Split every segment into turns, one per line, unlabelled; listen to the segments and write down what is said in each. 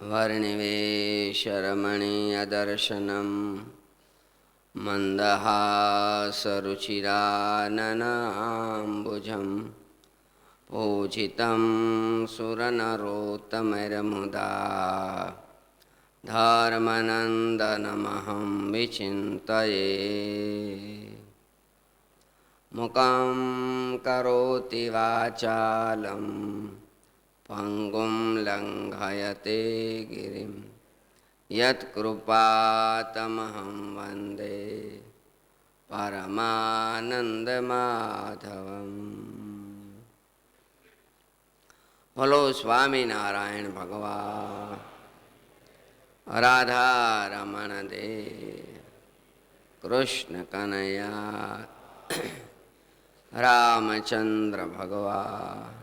वर्णिवेशरमणीयदर्शनं मन्दहासरुचिराननाम्बुजं पूजितं सुरनरोत्तमैर्मुदा धर्मनन्दनमहं विचिन्तये। मुखं करोति वाचालं पंगुं लंघयते गिरिं यत्कृपातमहं वन्दे परमानन्दमाधवम्। बोलो स्वामीनारायण भगवान। राधा रमण देव कृष्ण कन्हैया रामचंद्र भगवान।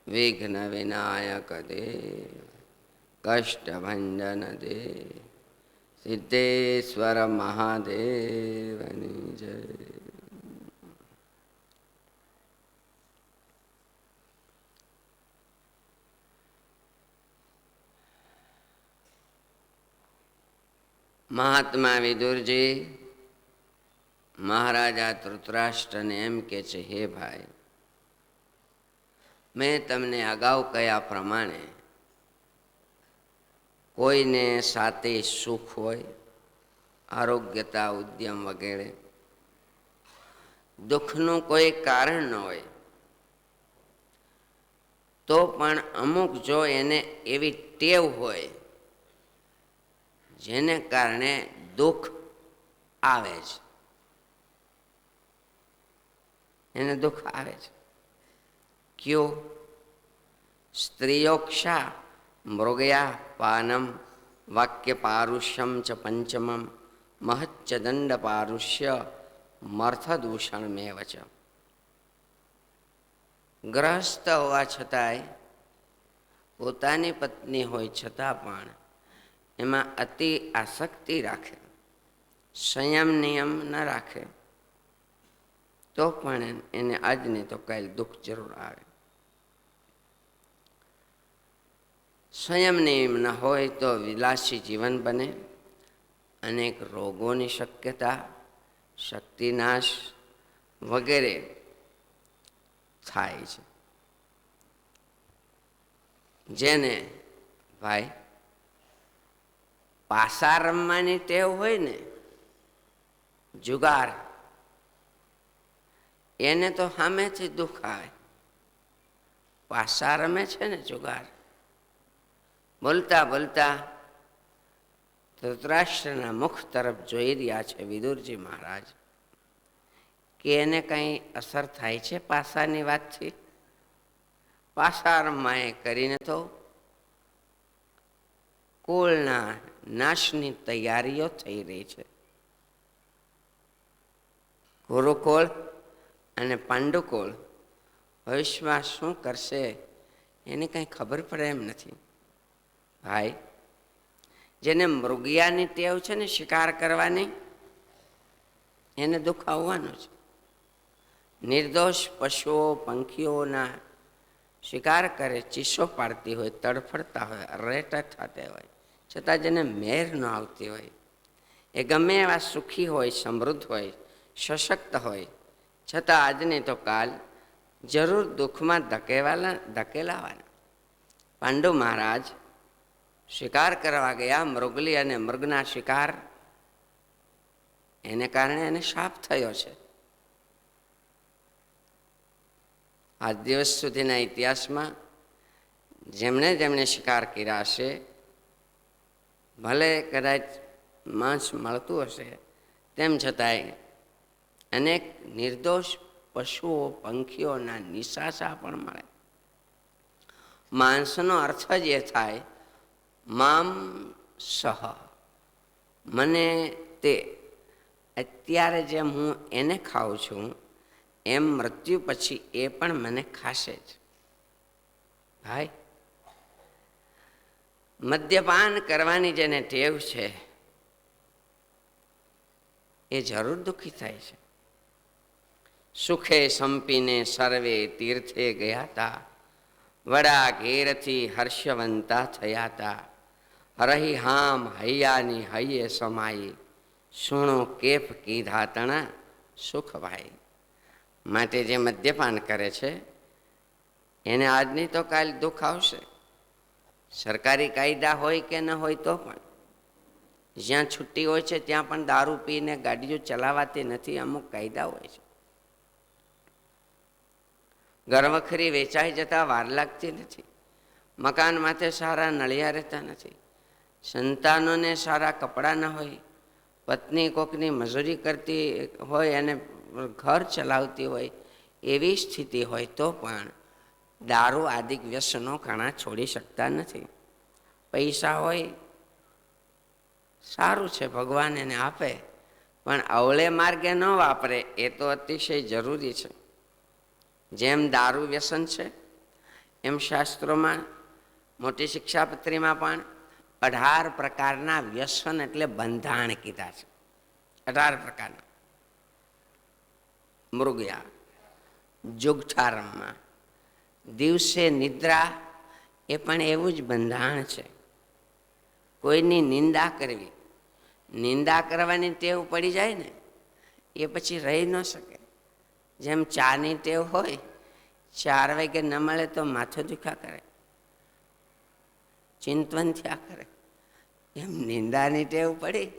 विघ्न विनायक देव कष्ट भंजन देव सिद्धेश्वर महादेव जय। महात्मा विदुर जी महाराजा धृतराष्ट्र ने एम के छे, हे भाई, मैं तमने अगाऊ कया प्रमाणे कोईने साथे सुख होय, आरोग्यता, उद्यम वगैरह दुखनु कोई कारण न होय तो पण अमुक जो एने एवी टेव होय जेने कारणे दुख आवे छे, एने दुख आवे छे। क्यों? स्त्रियोक्षा मृगया पानम वाक्य पारुष्यम च पंचमम महच्च दंड पारुष्य मर्थदूषण में वच। गृहस्थ होवा छतांय पोतानी पत्नी होय छतां पण एमां अति आसक्ति राखे, संयम नियम न राखे तो पण एने आज नहीं तो कल दुख जरूर आवे। संयम नियम न होय तो विलासी जीवन बने, अनेक रोगों की शक्यता, शक्तिनाश वगैरह थाय छे। जेने भाई पासा रमवानी टेव होय ने, जुगार, एने तो सामेथी दुख आवे। पासा रमे छे ने जुगार, बोलता बोलता धृतराष्ट्रना मुख तरफ जोई रह्या छे विदुरजी महाराज के एने कई असर थाय छे पासानी वातथी। पासा रमवाए करीने तो कुलना नाशनी तैयारीओ थई रही छे। गुरुकुल अने पांडुकुल भविष्यमां शुं करशे एने कई खबर पड़े एम नथी। भाई, जेने मृगियानी टेव छे ने शिकार करवानी, एने दुख आववानुं छे। निर्दोष पशुओ पंखीओना शिकार करे, चीसो पाड़ती होय, तड़फड़ता होय, रेटा थते होय, छतां जेने मेर न आवती होय, ए गमे एवा सुखी होय, समृद्ध होय, सशक्त होय, छतां आज नहीं तो काल जरूर दुख में धकेलावाना। पांडु महाराज शिकार करवा गया, मृगली अने मृगना शिकार एने कारणे एने शाप थयो छे। आज दिवस सुधीना इतिहास में जेमणे जेमणे शिकार कर्या हशे, भले कदाच मांस मळतुं हशे तेम छतांय अनेक निर्दोष पशुओ पंखीओना निशासा पण मळे। मांसनो अर्थ ज ए थाय माम सह, मने ते अत्यारे जेम हूँ एने खाऊं छूं एम मृत्यु पछी ए पण मने खाशे ज। भाई, मद्यपान करवानी जेने टेव छे ए जरूर दुखी थाय छे। सुखे संपीने सर्वे तीर्थे गया था, वड़ा घेरथी हर्षवंता थया था। હરહી હામ હૈયાની હૈયે સમાઈ, સુણો કેફ કીધા તણા સુખ ભાઈ. માટે જે મદ્યપાન કરે છે એને આજની તો કાલ દુઃખ આવશે. સરકારી કાયદા હોય કે ન હોય તો પણ જ્યાં છુટ્ટી હોય છે ત્યાં પણ દારૂ પીને ગાડીઓ ચલાવાતી નથી. અમુક કાયદા હોય છે. ઘરવખરી વેચાઈ જતા વાર લાગતી નથી. મકાન માથે સારા નળિયા રહેતા નથી. સંતાનોને સારા કપડાં ન હોય. પત્ની કોકની મજૂરી કરતી હોય અને ઘર ચલાવતી હોય એવી સ્થિતિ હોય તો પણ દારૂ આદિક વ્યસનો ઘણા છોડી શકતા નથી. પૈસા હોય સારું છે, ભગવાન એને આપે, પણ અવળે માર્ગે ન વાપરે એ તો અતિશય જરૂરી છે. જેમ દારૂ વ્યસન છે એમ શાસ્ત્રોમાં મોટી શિક્ષાપત્રીમાં પણ 18 પ્રકારના વ્યસન એટલે બંધાણ કીધા છે. 18 પ્રકારના. મૃગયા, જુગઠા રમવા, દિવસે નિદ્રા એ પણ એવું જ બંધાણ છે. કોઈની નિંદા કરવી, નિંદા કરવાની ટેવ પડી જાય ને એ પછી રહી ન શકે. જેમ ચાની ટેવ હોય, 4 વાગે ન મળે તો માથું દુખા કરે, ચિંતવન થયા કરે. એમ નિંદાની ટેવ પડી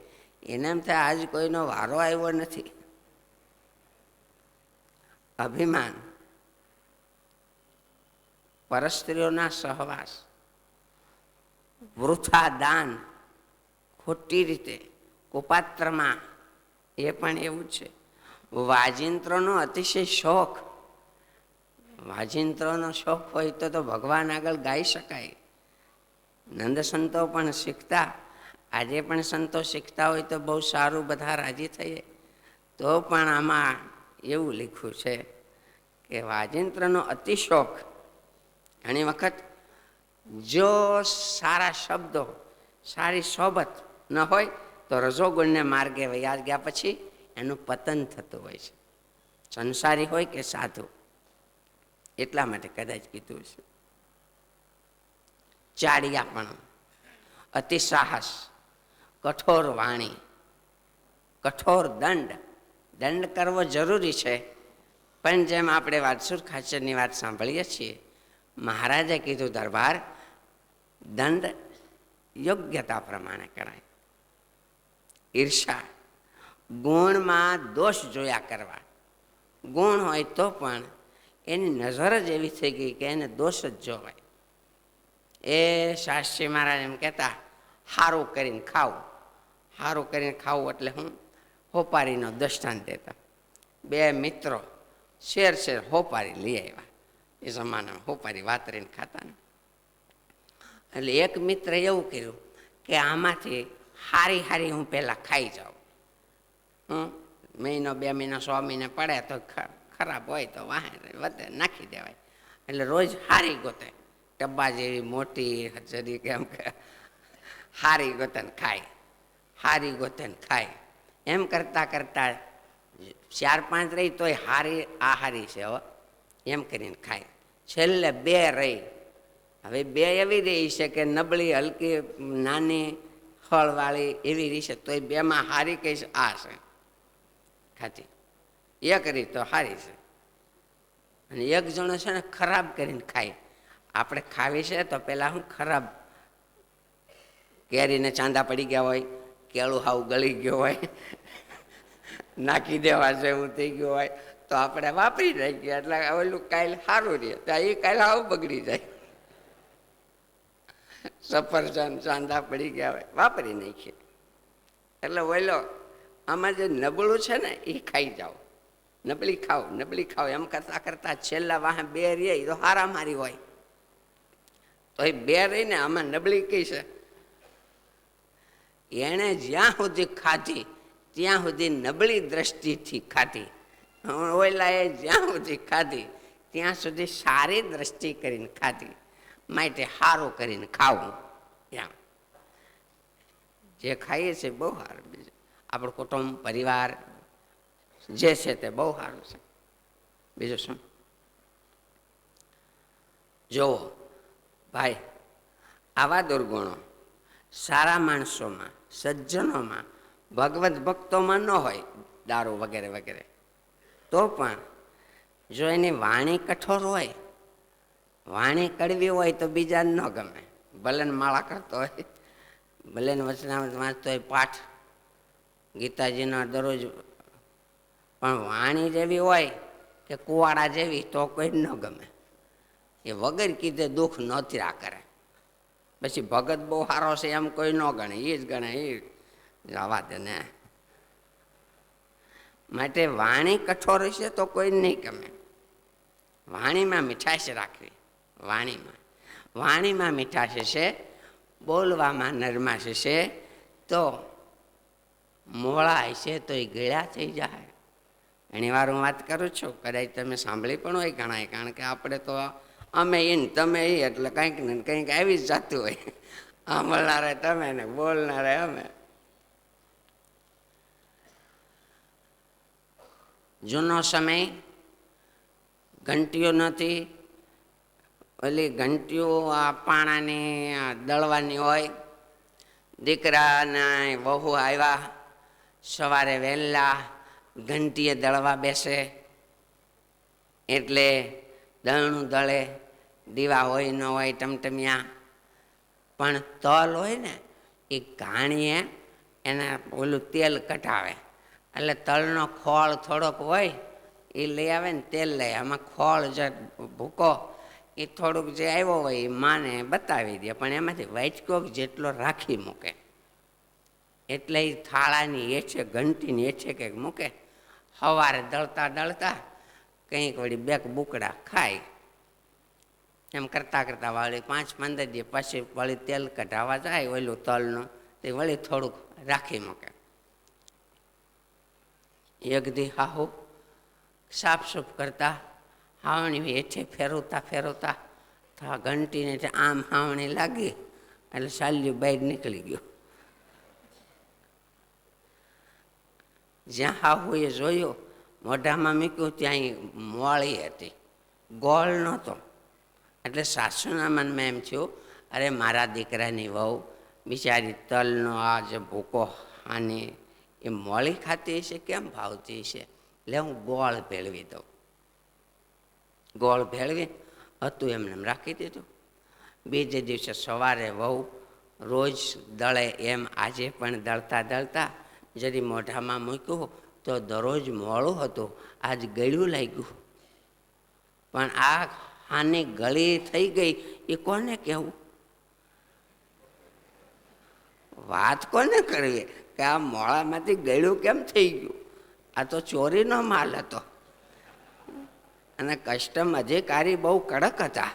એને એમ થાય આજ કોઈનો વારો આવ્યો નથી. અભિમાન, પરસ્ત્રીઓના સહવાસ, વૃથા દાન, ખોટી રીતે કુપાત્રમાં એ પણ એવું છે. વાજિંત્રનો અતિશય શોખ. વાજિંત્રનો શોખ હોય તો ભગવાન આગળ ગાઈ શકાય. નંદ સંતો પણ શીખતા. આજે પણ સંતો શીખતા હોય તો બહુ સારું, બધા રાજી થઈએ. તો પણ આમાં એવું લખ્યું છે કે વાજિંત્રનો અતિ શોખ. ઘણી વખત જો સારા શબ્દો, સારી સોબત ન હોય તો રજોગુણને માર્ગે વયા ગયા પછી એનું પતન થતું હોય છે. સંસારી હોય કે સાધુ, એટલા માટે કદાચ કીધું છે. ચાડિયાપણું, અતિ સાહસ, કઠોર વાણી, કઠોર દંડ. દંડ કરવો જરૂરી છે, પણ જેમ આપણે વાત્સુર ખાચરની વાત સાંભળીએ છીએ, મહારાજે કીધું દરબાર દંડ યોગ્યતા પ્રમાણે કરાય. ઈર્ષા, ગુણમાં દોષ જોયા કરવા. ગુણ હોય તો પણ એની નજર જ એવી થઈ ગઈ કે એને દોષ જ જોવાય. એ શાસ્ત્રી મહારાજ એમ કહેતા, સારું કરીને ખાવું. સારું કરીને ખાવું એટલે હું હોપારીનો દૃષ્ટાંત દેતા. 2 મિત્રો શેર હોપારી લઈ આવ્યા. એ જમાનામાં હોપારી વાતરીને ખાતા ને. એટલે એક મિત્ર એવું કર્યું કે આમાંથી હારી હારી હું પહેલાં ખાઈ જાઉં. મહિનો 2 મહિના 6 મહિના પડે તો ખરાબ હોય તો વાહે વધે નાખી દેવાય. એટલે રોજ હારી ગોતે, ડબ્બા જેવી મોટી જરી કેમ કે હારી ગોતન ખાય, હારી ગોતન ખાય. એમ કરતાં કરતાં 4-5 રહી તોય હારી આ હારી છે હો એમ કરીને ખાય. છેલ્લે 2 રહી. હવે 2 એવી રહી છે કે નબળી, હલકી, નાની, ફળવાળી એવી રહી છે, તોય 2માં હારી કઈ છે આ છે ખાતી. 1 રહી તો હારી છે. અને 1 જણો છે ને ખરાબ કરીને ખાય. આપણે ખાવી છે તો પેલા હું ખરાબ, કેરીને ચાંદા પડી ગયા હોય, કેળું હાવ ગળી ગયો હોય, નાખી દેવા જેવું થઈ ગયું હોય તો આપણે વાપરી નાખીએ. એટલે ઓલું કાલ સારું રહે, ત્યાં એ કાલ હાવ બગડી જાય. સફરજન ચાંદા પડી ગયા હોય વાપરી નાખીએ. એટલે ઓલો આમાં જે નબળું છે ને એ ખાઈ જાઓ, નબળી ખાઓ, નબળી ખાઓ એમ કરતાં કરતાં છેલ્લા વાહે 2 રહે તો હારામારી હોય. તો એ 2 રહીને આમાં નબળી કઈ છે, એણે જ્યાં સુધી ખાધી ત્યાં સુધી નબળી દ્રષ્ટિથી ખાધી. ઓલાએ જ્યાં સુધી ખાધી ત્યાં સુધી સારી દ્રષ્ટિ કરીને ખાધી. માટે સારું કરીને ખાવું. એમ જે ખાઈએ છીએ બહુ સારું. બીજું આપણું કુટુંબ પરિવાર જે છે તે બહુ સારું છે. બીજું શું? જુઓ ભાઈ, આવા દુર્ગુણો સારા માણસોમાં, સજ્જનોમાં, ભગવત ભક્તોમાં ન હોય દારૂ વગેરે વગેરે, તો પણ જો એની વાણી કઠોર હોય, વાણી કડવી હોય તો બીજાને ન ગમે. ભલે માળા કરતો હોય, ભલે વચનામૃત વાંચતો હોય, પાઠ ગીતાજીનો દરરોજ, પણ વાણી જેવી હોય કે કુવાડા જેવી તો કોઈ ન ગમે. એ વગર કીધે દુઃખ નોતરા કરે. પછી ભગત બહુ સારો છે એમ કોઈ ન ગણે, એ જ ગણે, એ જવા દે ને. માટે વાણી કઠોર હશે તો કોઈ નહીં ગમે. વાણીમાં મીઠાશ રાખવી. વાણીમાં મીઠાશ હશે, બોલવામાં નરમાશ હશે, તો મોળા હશે તો એ ગળ્યા થઈ જાય. ઘણી વાર હું વાત કરું છું, કદાચ તમે સાંભળી પણ હોય ઘણા, કારણ કે આપણે તો અમે ઈન તમે એ, એટલે કંઈક ને કંઈક આવી જ જતું હોય. સાંભળનારે તમે ને બોલનારે અમે. જૂનો સમય ઘંટીઓ નથી, ઓલી ઘંટીઓ આ પાણાની દળવાની હોય. દીકરાના વહુ આવ્યા, સવારે વહેલા ઘંટીએ દળવા બેસે, એટલે દળનું દળે, દીવા હોય ન હોય ટમટમિયા, પણ તલ હોય ને એ ઘાણીએ એના ઓલું તેલ કઢાવે. એટલે તલનો ખોળ થોડોક હોય એ લઈ આવે ને તેલ લઈ, આમાં ખોળ જે ભૂકો એ થોડુંક જે આવ્યો હોય એ માને બતાવી દે, પણ એમાંથી વાટકોક જેટલો રાખી મૂકે. એટલે એ થાળાની એઠે, ઘંટીની એઠે કંઈક મૂકે. સવારે દળતા દળતા કંઈક વળી બેક બુકડા ખાય. એમ કરતાં કરતાં વળી 5-15 દિવસ પછી વળી તેલ કઢાવવા જાય ઓલું તલનું, તે વળી થોડુંક રાખી મૂકે. એક દી હાહુ સાફસૂફ કરતા હાવણી હેઠે ફેરવતા ફેરવતા ઘંટીને આમ હાવણી લાગી, એટલે સાલ્યું બહાર નીકળી ગયું. જ્યાં હાહુએ જોયું, મોઢામાં મૂક્યું, ત્યાં મોળી હતી, ગોળ નહોતો. એટલે સાસુના મનમાં એમ થયું, અરે મારા દીકરાની વહુ બિચારી તલનો આ જે ભૂકો આની એ મોળી ખાતી હશે, કેમ ભાવતી હશે, એટલે હું ગોળ ભેળવી દઉં. ગોળ ભેળવી હતું એમને રાખી દીધું. બીજે દિવસે સવારે વહુ રોજ દળે એમ આજે પણ દળતા દળતા જરી મોઢામાં મૂક્યું તો દરરોજ મોળું હતું, આજ ગળ્યું લાગ્યું. પણ આ હાની ગળી થઈ ગઈ એ કોને કહેવું? વાત કોને કરવી કે આ મોળામાંથી ગળ્યું કેમ થઈ ગયું? આ તો ચોરીનો માલ હતો. અને કસ્ટમ અધિકારી બહુ કડક હતા,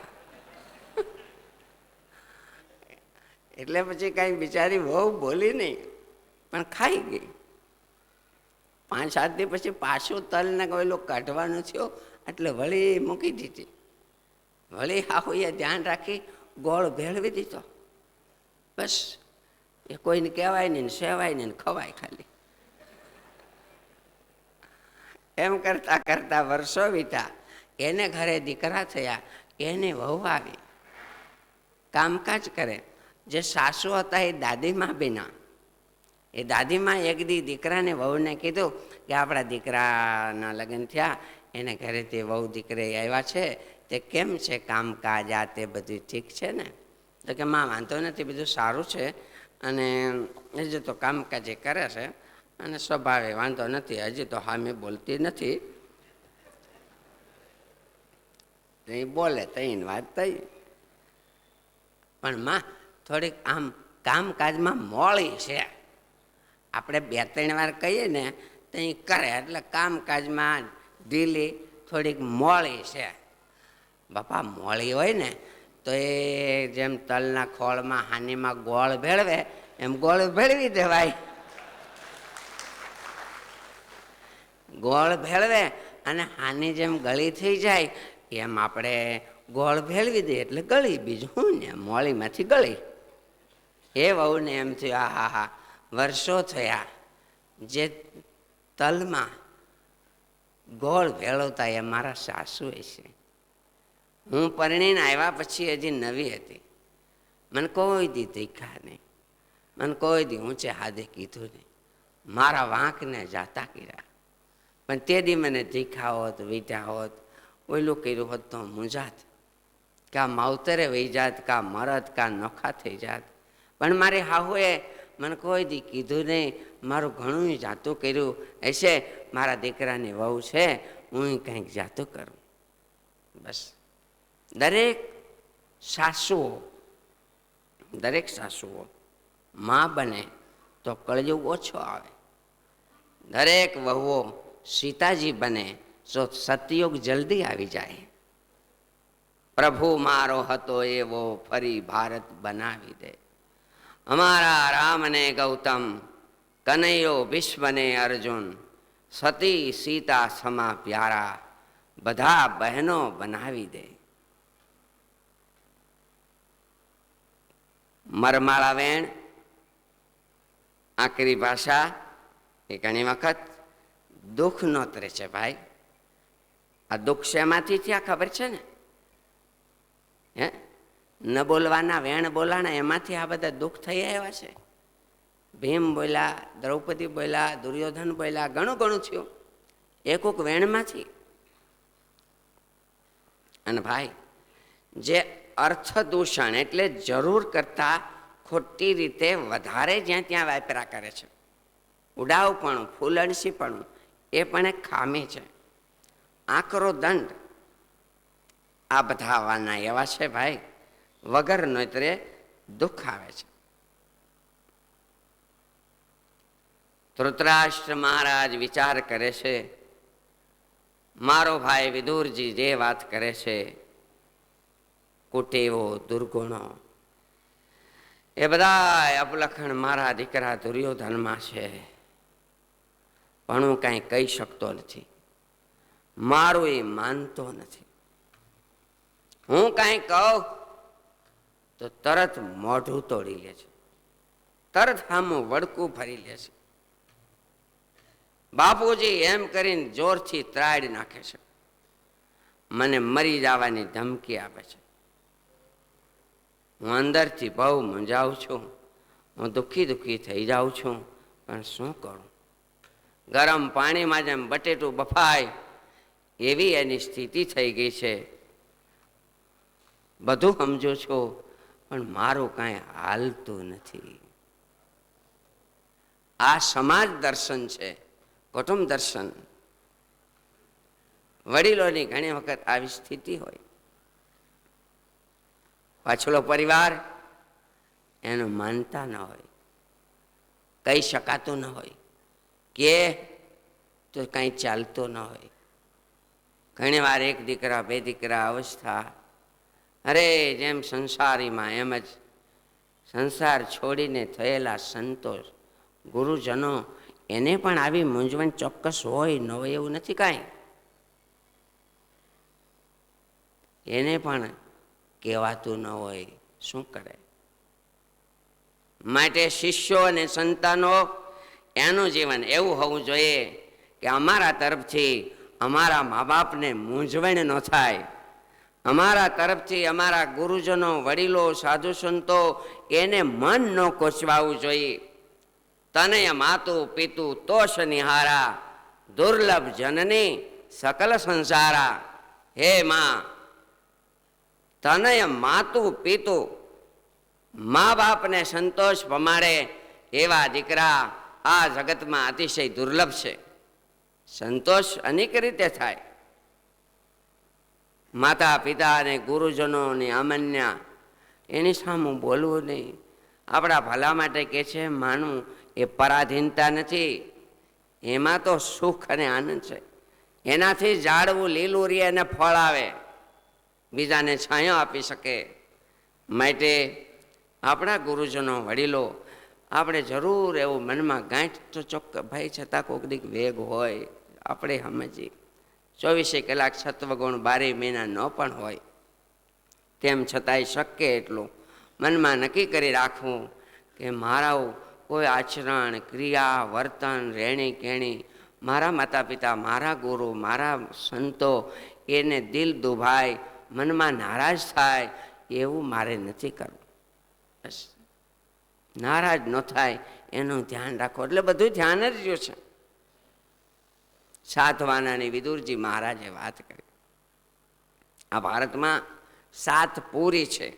એટલે પછી કાંઈ બિચારી બહુ બોલી નહીં, પણ ખાઈ ગઈ. 5-7 દિવસ પછી પાછું તલને ઓલું કાઢવાનું થયું, એટલે વળી મૂકી દીધી. વળી હાહુએ ધ્યાન રાખી ગોળ ભેળવી દીધો. બસ એ કોઈને કહેવાય નહીં, સેવાય નહીં, ખવાય ખાલી. એમ કરતા કરતા વર્ષો વીત્યા. એને ઘરે દીકરા થયા, એને વહુ આવી, કામકાજ કરે. જે સાસુ હતા એ દાદીમા બીના. એ દાદીમા એક દી દીકરાને વહુને કીધું કે આપણા દીકરાના લગ્ન થયા, એને ઘરેથી વહુ દીકરી આવ્યા છે, તે કેમ છે કામકાજ, આ તે બધું ઠીક છે ને? તો કે માં વાંધો નથી, બધું સારું છે, અને હજી તો કામકાજ કરે છે, અને સ્વભાવે વાંધો નથી, હજી તો હા મેં બોલતી નથી. એ બોલે તો એની વાત થઈ, પણ માં થોડીક આમ કામકાજમાં મોળી છે. આપણે 2-3 વાર કહીએ ને તો એ કરે, એટલે કામકાજમાં ઢીલી, થોડીક મોળી છે. બાપા મોળી હોય ને તો એ જેમ તલના ખોળમાં હાનીમાં ગોળ ભેળવે એમ ગોળ ભેળવી દેવાય. ગોળ ભેળવે અને હાની જેમ ગળી થઈ જાય એમ આપણે ગોળ ભેળવી દઈએ એટલે ગળી, બીજું શું ને, મોળીમાંથી ગળી. એ વહુને એમ થયું, આ હા હા વર્ષો થયા જે તલમાં ગોળ ભેળવતા એ મારા સાસુ છે. હું પરણીને આવ્યા પછી હજી નવી હતી, મને કોઈ દી દેખા નહીં. મને કોઈ દી ઊંચે હાથે કીધું નહીં, મારા વાંકને જાતા કર્યા. પણ તે દી મને તીખા હોત, વીટા હોત, ઓયલું કર્યું હોત તો મૂંઝાત, કા માવતરે વહી જાત, કા મરત, કા નોખા થઈ જાત. પણ મારી હાહુએ મને કોઈ દી કીધું નહીં, મારું ઘણું જાતું કર્યું હશે, મારા દીકરાની વહુ છે, હું કંઈક જાતું કરું. બસ દરેક સાસુઓ માં બને તો કળયુગ ઓછો આવે. દરેક વહુઓ સીતાજી બને તો સતયુગ જલ્દી આવી જાય. પ્રભુ મારો હતો એવો ફરી ભારત બનાવી દે. અમારા રામને ગૌતમ, કનૈયો ભીષ્મને અર્જુન, સતી સીતા સમા પ્યારા, બધા બહેનો બનાવી દે. મરમાળા વેણ, આકરી ભાષા એ ઘણી વખત દુઃખ નોતરે છે. ભાઈ, આ દુઃખ શેમાંથી થયા ખબર છે ને? હે, ન બોલવાના વેણ બોલાણા એમાંથી આ બધા દુઃખ થઈ આવ્યા છે. ભીમ બોલ્યા, દ્રૌપદી બોલ્યા, દુર્યોધન બોલ્યા, ઘણું ઘણું થયું એ કોક વેણમાંથી. અને ભાઈ, જે અર્થ દૂષણ એટલે જરૂર કરતા ખોટી રીતે વધારે જ્યાં ત્યાં વાપરા કરે છે, ઉડાવપણું, ફૂલણસીપણું, એ પણ એક ખામી છે. આકરો દંડ આ બધા આવવાના એવા છે ભાઈ, વગર નોતરે દુઃખ આવે છે. ધૃતરાષ્ટ્ર મહારાજ વિચાર કરે છે, મારો ભાઈ વિદુરજી જે વાત કરે છે, કુટેવો, દુર્ગુણો, એ બધા અપલખણ મારા દીકરા દુર્યોધનમાં છે, પણ હું કાંઈ કહી શકતો નથી. મારું એ માનતો નથી. હું કાંઈ કહું તો તરત મોઢું તોડી લે છે, તરત સામું વડકું ફરી લે છે. બાપુજી એમ કરીને જોરથી ત્રાડ નાખે છે, મને મરી જવાની ધમકી આપે છે. હું અંદરથી બહુ મૂંઝાઉં છું, હું દુઃખી થઈ જાઉં છું, પણ શું કરું? ગરમ પાણીમાં જેમ બટેટું બફાય એવી એની સ્થિતિ થઈ ગઈ છે. બધું સમજો છો, પણ મારું કાંઈ હાલતું નથી. આ સમાજ દર્શન છે, કુટુંબ દર્શન. વડીલોની ઘણી વખત આવી સ્થિતિ હોય. પાછલો પરિવાર એનું માનતા ન હોય, કહી શકાતું ન હોય, કે તો કંઈ ચાલતું ન હોય. ઘણી વાર એક દીકરા, બે દીકરા અવસ્થા, અરે જેમ સંસારીમાં એમ જ સંસાર છોડીને થયેલા સંતોષ ગુરુજનો, એને પણ આવી મૂંઝવણ ચોક્કસ હોય ન હોય એવું નથી કાંઈ. એને પણ કહેવાતું ન હોય, શું કરે? માટે શિષ્યો અને સંતાનો એનું જીવન એવું હોવું જોઈએ કે અમારા તરફથી અમારા મા બાપને મૂંઝવણ ન થાય. અમારા તરફથી અમારા ગુરુજનો, વડીલો, સાધુ સંતો, એને મન ન કોચવાવું જોઈએ. તનય માતું પિતું તોષ નિહારા, દુર્લભ જનની સકલ સંસારા. હે માં, તનય માતું પિતું, મા બાપને સંતોષ પમાડે એવા દીકરા આ જગતમાં અતિશય દુર્લભ છે. સંતોષ અનેક રીતે થાય. માતા પિતા અને ગુરુજનોની અમન્ય એની સામે બોલવું નહીં. આપણા ભલા માટે કે છે માનવું, એ પરાધીનતા નથી, એમાં તો સુખ અને આનંદ છે. એનાથી ઝાડવું લીલું રહે અને ફળ આવે, બીજાને છાંયો આપી શકે. માટે આપણા ગુરુજનો, વડીલો, આપણે જરૂર એવું મનમાં ગાંઠ તો ચોક્કસ ભાઈ, છતાં કોઈક દીક વેગ હોય, આપણે સમજીએ. 24 કલાક સત્વગુણ 12 મહિના ન પણ હોય, તેમ છતાંય શક્ય એટલું મનમાં નક્કી કરી રાખવું કે મારા કોઈ આચરણ, ક્રિયા, વર્તન, રહેણી કહેણી, મારા માતા પિતા, મારા ગુરુ, મારા સંતો, એને દિલ દુભાય, મનમાં નારાજ થાય એવું મારે નથી કરવું. બસ નારાજ ન થાય એનું ધ્યાન રાખો. એટલે બધું ધ્યાન જ રહ્યું છે. સાતવાનાની વિદુરજી મહારાજે વાત કરી. આ ભારતમાં 7 પુરી છે: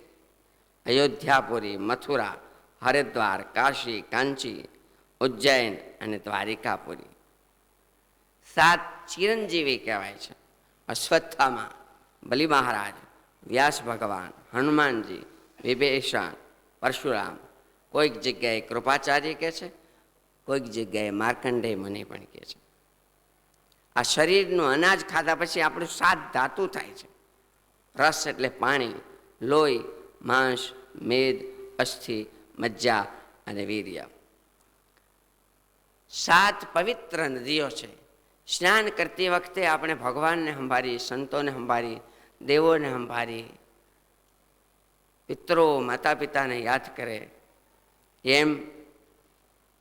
અયોધ્યાપુરી, મથુરા, હરિદ્વાર, કાશી, કાંચી, ઉજ્જૈન અને દ્વારિકાપુરી. 7 ચિરંજીવી કહેવાય છે. અશ્વત્થામા, બલિ મહારાજ, વ્યાસ ભગવાન, હનુમાનજી, વિભીષણ, પરશુરામ. કોઈક જગ્યાએ કૃપાચાર્ય કહે છે, કોઈક જગ્યાએ માર્કંડેય મુનિ પણ કહે છે. આ શરીરનું અનાજ ખાધા પછી આપણું 7 ધાતુ થાય છે. રસ એટલે પાણી, લોહી, માંસ, મેદ, અસ્થિ, મજ્જા અને વીર્ય. 7 પવિત્ર નદીઓ છે. સ્નાન કરતી વખતે આપણે ભગવાનને સંભાળી, સંતોને સંભાળી, દેવોને સંભાળી, પિતરો માતા પિતાને યાદ કરે. એમ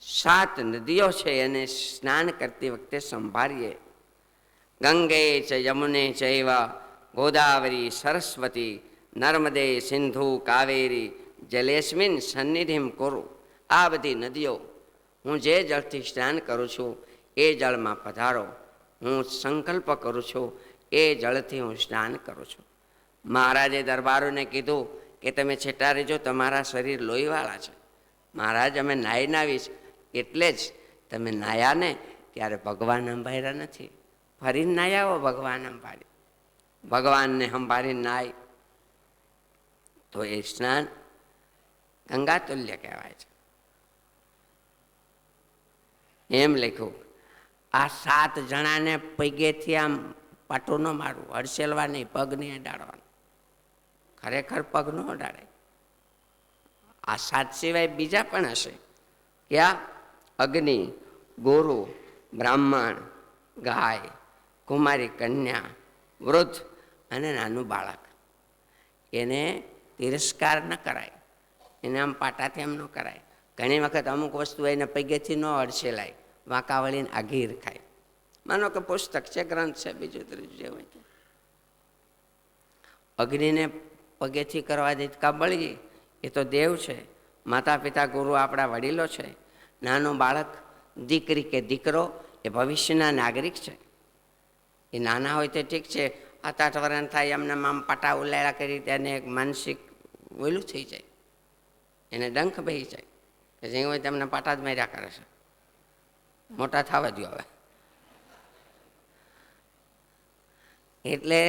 7 નદીઓ છે એને સ્નાન કરતી વખતે સંભાળીએ. ગંગે ચ યમુને ચૈવ ગોદાવરી સરસ્વતી નર્મદે સિંધુ કાવેરી જલેસ્મિન સન્નિધિમ કુરુ. આ બધી નદીઓ હું જે જળથી સ્નાન કરું છું એ જળમાં પધારો. હું સંકલ્પ કરું છું એ જળથી હું સ્નાન કરું છું. મહારાજે દરબારોને કીધું કે તમે છેટા રહેજો, તમારા શરીર લોહીવાળા છે. મહારાજ અમે નાહીને આવીશ. એટલે જ તમે નાહ્યા ને ત્યારે ભગવાન સંભાળ્યા નથી. ફરીને નાહ્યા હો ભગવાન સંભાળી. ભગવાનને સંભાળીને નાય તો એ સ્નાન ગંગાતુલ્ય કહેવાય છે. એમ લખ્યું. આ 7 જણાને પગેથી આમ પાટું ન મારવું, હડસેલવા નહીં, પગ નહીં અડાડવાનો. ખરેખર પગ ન અડાડે. આ 7 સિવાય બીજા પણ હશે. ક્યાં? અગ્નિ, ગુરુ, બ્રાહ્મણ, ગાય, કુમારી કન્યા, વૃદ્ધ અને નાનું બાળક. એને તિરસ્કાર ન કરાય, એને આમ પાટાથી એમ ન કરાય. ઘણી વખત અમુક વસ્તુ એને પગેથી ન અડસેલાય, વાંકા વળીને આગીર ખાય. માનો કે પુસ્તક છે, ગ્રંથ છે, બીજું ત્રીજું જે હોય. અગ્નિને પગેથી કરવા દેતા બળી એ તો દેવ છે. માતા પિતા ગુરુ આપણા વડીલો છે. નાનું બાળક, દીકરી કે દીકરો એ ભવિષ્યના નાગરિક છે. એ નાના હોય તો ઠીક છે, 7-8 વર્ષ થાય એમને આમ પાટા ઉલાળા કરી તેને એક માનસિક ઓલું થઈ જાય, એને ડંખ બેસી જાય કે જે હોય તેમને પાટા જ માર્યા કરે છે. મોટા થવા દો હવે. એટલે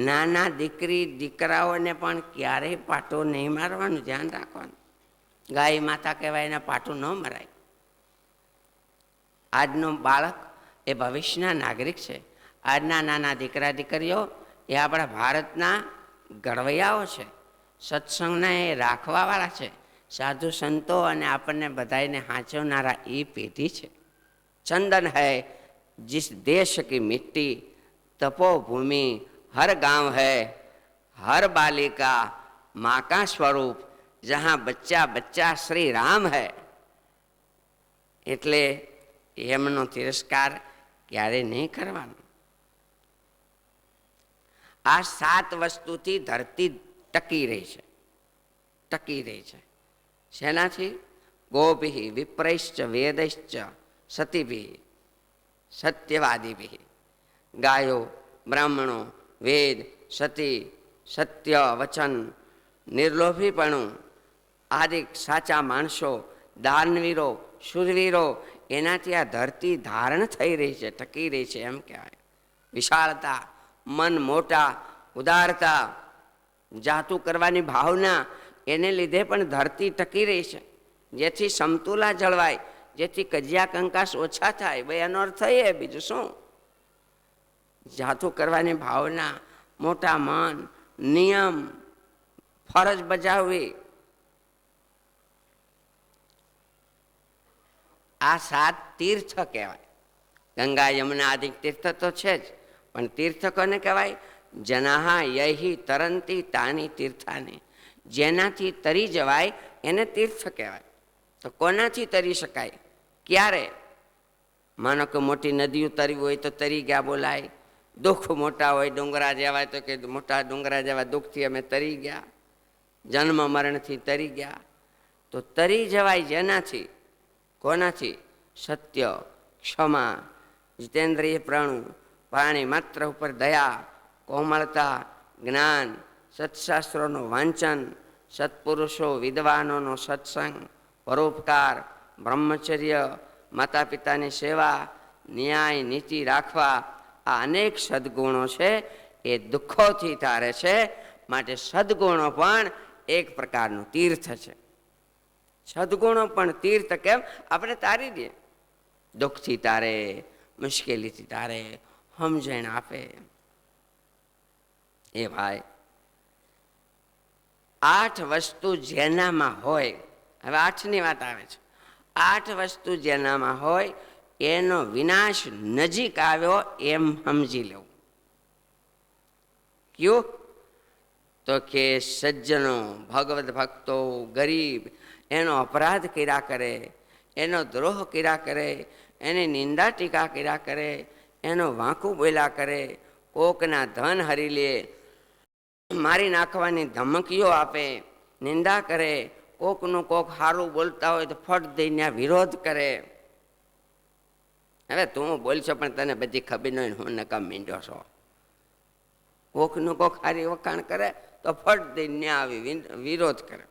નાના દીકરી દીકરાઓને પણ ક્યારેય પાટો નહીં મારવાનું, ધ્યાન રાખવાનું. ગાય માતા કહેવાય, એને પાટું ન મરાય. આજનું બાળક એ ભવિષ્યના નાગરિક છે. આજના નાના દીકરા દીકરીઓ એ આપણા ભારતના ઘડવૈયાઓ છે. સત્સંગના એ રાખવાવાળા છે. સાધુ સંતો અને આપણને બધાને હાંચવનારા એ પેઢી છે. ચંદન હૈ जिस देश की मिट्टी, तपोभूमि हर गांव है, हर बालिका माँ का स्वरूप, जहाँ बच्चा बच्चा श्री राम है. એટલે એમનો તિરસ્કાર ક્યારે નહીં કરવાનો. આ 7 વસ્તુથી ધરતી ટકી રહી છે. ટકી રહી છે શેનાથી? ગોભિ વિપ્રૈશ્ચ વેદૈશ્ચ સતીભિ સત્યવાદીભિ. ગાયો, બ્રાહ્મણો, વેદ, સતી, સત્ય વચન, નિર્લોભીપણું આદિ સાચા માણસો, દાનવીરો, શૂરવીરો, એનાથી આ ધરતી ધારણ થઈ રહી છે, ટકી રહી છે એમ કહેવાય. વિશાળતા, મન મોટા, ઉદારતા, જાતું કરવાની ભાવના, એને લીધે પણ ધરતી ટકી રહી છે. જેથી સમતુલા જળવાય, જેથી કજિયા કંકાસ ઓછા થાય. ભાઈ એનો અર્થ થઈએ, બીજું શું? જાતું કરવાની ભાવના, મોટા મન, નિયમ, ફરજ બજાવવી. આ 7 તીર્થ કહેવાય. ગંગા યમુના આદિ તીર્થ તો છે જ, પણ તીર્થ કોને કહેવાય? જનાહા યહી તરંતી તાની તીર્થાની. જેનાથી તરી જવાય એને તીર્થ કહેવાય. તો કોનાથી તરી શકાય? ક્યારે? માનો કે મોટી નદીઓ તરવી હોય તો તરી ગયા બોલાય. દુઃખ મોટા હોય, ડુંગરા જેવા, તો કે મોટા ડુંગરા જેવા દુઃખથી અમે તરી ગયા. જન્મ મરણથી તરી ગયા. તો તરી જવાય જેનાથી, કોનાથી? સત્ય, ક્ષમા, જીતેન્દ્રિય પ્રણુ, પ્રાણી માત્ર ઉપર દયા, કોમળતા, જ્ઞાન, સત્શાસ્ત્રોનું વાંચન, સત્પુરુષો વિદ્વાનોનો સત્સંગ, પરોપકાર, બ્રહ્મચર્ય, માતા પિતાની સેવા, ન્યાય નીતિ રાખવા, આ અનેક સદગુણો છે એ દુઃખોથી તારે છે. માટે સદગુણો પણ એક પ્રકારનું તીર્થ છે. સદગુણો પણ તીર્થ કેમ? આપણે તારી દે, દુઃખથી તારે, મુશ્કેલીથી તારે, સમજણ આપે. એ ભાઈ 8 વસ્તુ જેનામાં હોય, હવે 8ની વાત આવે છે, 8 વસ્તુ જેનામાં હોય એનો વિનાશ નજીક આવ્યો એમ સમજી લેવું. ક્યું? તો કે સજ્જનો, ભગવદ ભક્તો, ગરીબ એનો અપરાધ કર્યા કરે, એનો દ્રોહ કર્યા કરે, એની નિંદા ટીકા કર્યા કરે, એનો વાંકું બોલ્યા કરે, કોકના ધન હરી લે, મારી નાખવાની ધમકીઓ આપે, નિંદા કરે, કોકનું કોક સારું બોલતા હોય તો ફટ દઈને વિરોધ કરે. હવે તું બોલશો પણ તને બધી ખબર ન હોય, હું નકામ મીંડ્યો છો. કોકનું કોક સારી વખાણ કરે તો ફટ દઈને આવી વિરોધ કરે.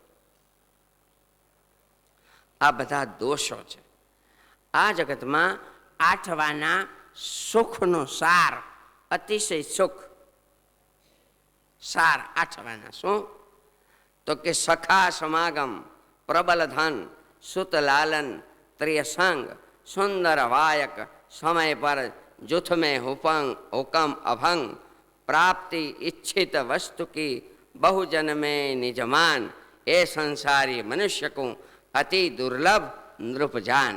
આ બધા દોષો છે. આ જગતમાં આઠવાના સુખનો સાર, અતિશય સુખ, સાર આઠવાના શું? તો કે સખા સમાગમ, પ્રબલ ધન, સુત લાલન, ત્રિયસંગ, સુંદર વાયક, સમય પર જૂથ में हुकम अभंग, प्राप्ति इच्छित वस्तु की बहुजन में निजमान, એ સંસારી મનુષ્ય કો અતિ દુર્લભ નૃપજાન.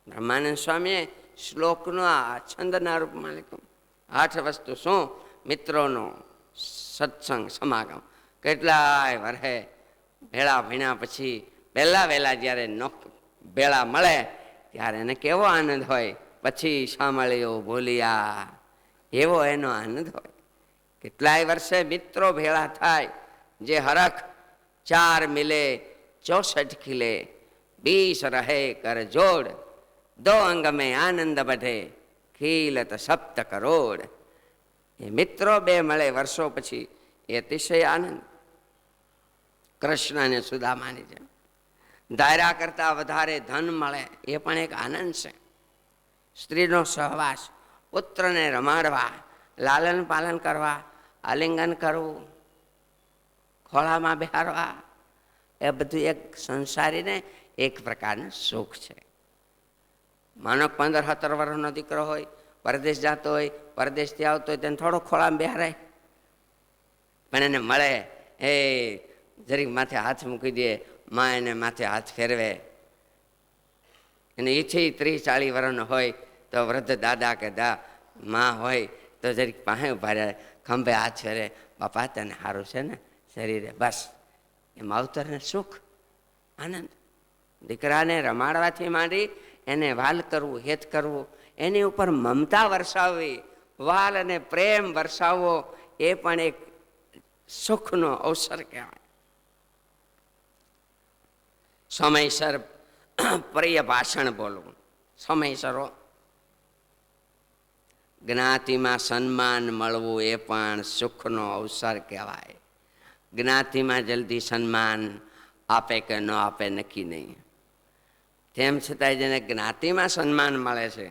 બ્રહ્માનંદ સ્વામીએ શ્લોકનો આ છંદના રૂપમાં લખ્યું. 8 વસ્તુ શું? મિત્રોનો સત્સંગ સમાગમ. કેટલાય વર્ષે ભેળા ભણ્યા પછી પહેલા વહેલા જ્યારે ભેળા મળે ત્યારે એને કેવો આનંદ હોય. પછી સાંભળ્યો બોલ્યા એવો એનો આનંદ હોય. કેટલાય વર્ષે મિત્રો ભેળા થાય, જે હરખ 4 મિલે 64 ખીલે, 20 રહે કર જોડ, 2 અંગ में આનંદ बढ़े, ખીલત 7 કરોડ. એ મિત્રો 2 મળે વર્ષો પછી એ અતિશય આનંદ. કૃષ્ણ અને સુદામાની જેમ ધાર્યા કરતા વધારે ધન મળે એ પણ એક આનંદ છે. સ્ત્રીનો સહવાસ, પુત્રને રમાડવા, લાલન પાલન કરવા, આલિંગન કરવું, ખોળામાં બેહારવા, એ બધું એક સંસારીને એક પ્રકારનું સુખ છે. માનો 15-17 વર્ષનો દીકરો હોય, પરદેશ જતો હોય, પરદેશથી આવતો હોય તેને થોડો ખોળામાં બેહારાય, પણ એને મળે એ જરીક માથે હાથ મૂકી દે, માં એને માથે હાથ ફેરવે. અને એથી 30-40 વર્ષનો હોય તો વૃદ્ધ દાદા કે માં હોય તો જરીક પાસે ઉભા રહે, ખંભે હાથ ફેરે, બાપા તને સારું છે ને શરીરે, બસ એ માવતરને સુખ, આનંદ. દીકરાને રમાડવાથી માંડી એને વાલ કરવું, હેત કરવું, એની ઉપર મમતા વરસાવવી, વાલ અને પ્રેમ વરસાવવો, એ પણ એક સુખનો અવસર કહેવાય. સમયસર પ્રિય ભાષણ બોલવું, સમયસરો. જ્ઞાતિમાં સન્માન મળવું એ પણ સુખનો અવસર કહેવાય. જ્ઞાતિમાં જલ્દી સન્માન આપે કે ન આપે નક્કી નહીં. તેમ છતાંય જેને જ્ઞાતિમાં સન્માન મળે છે,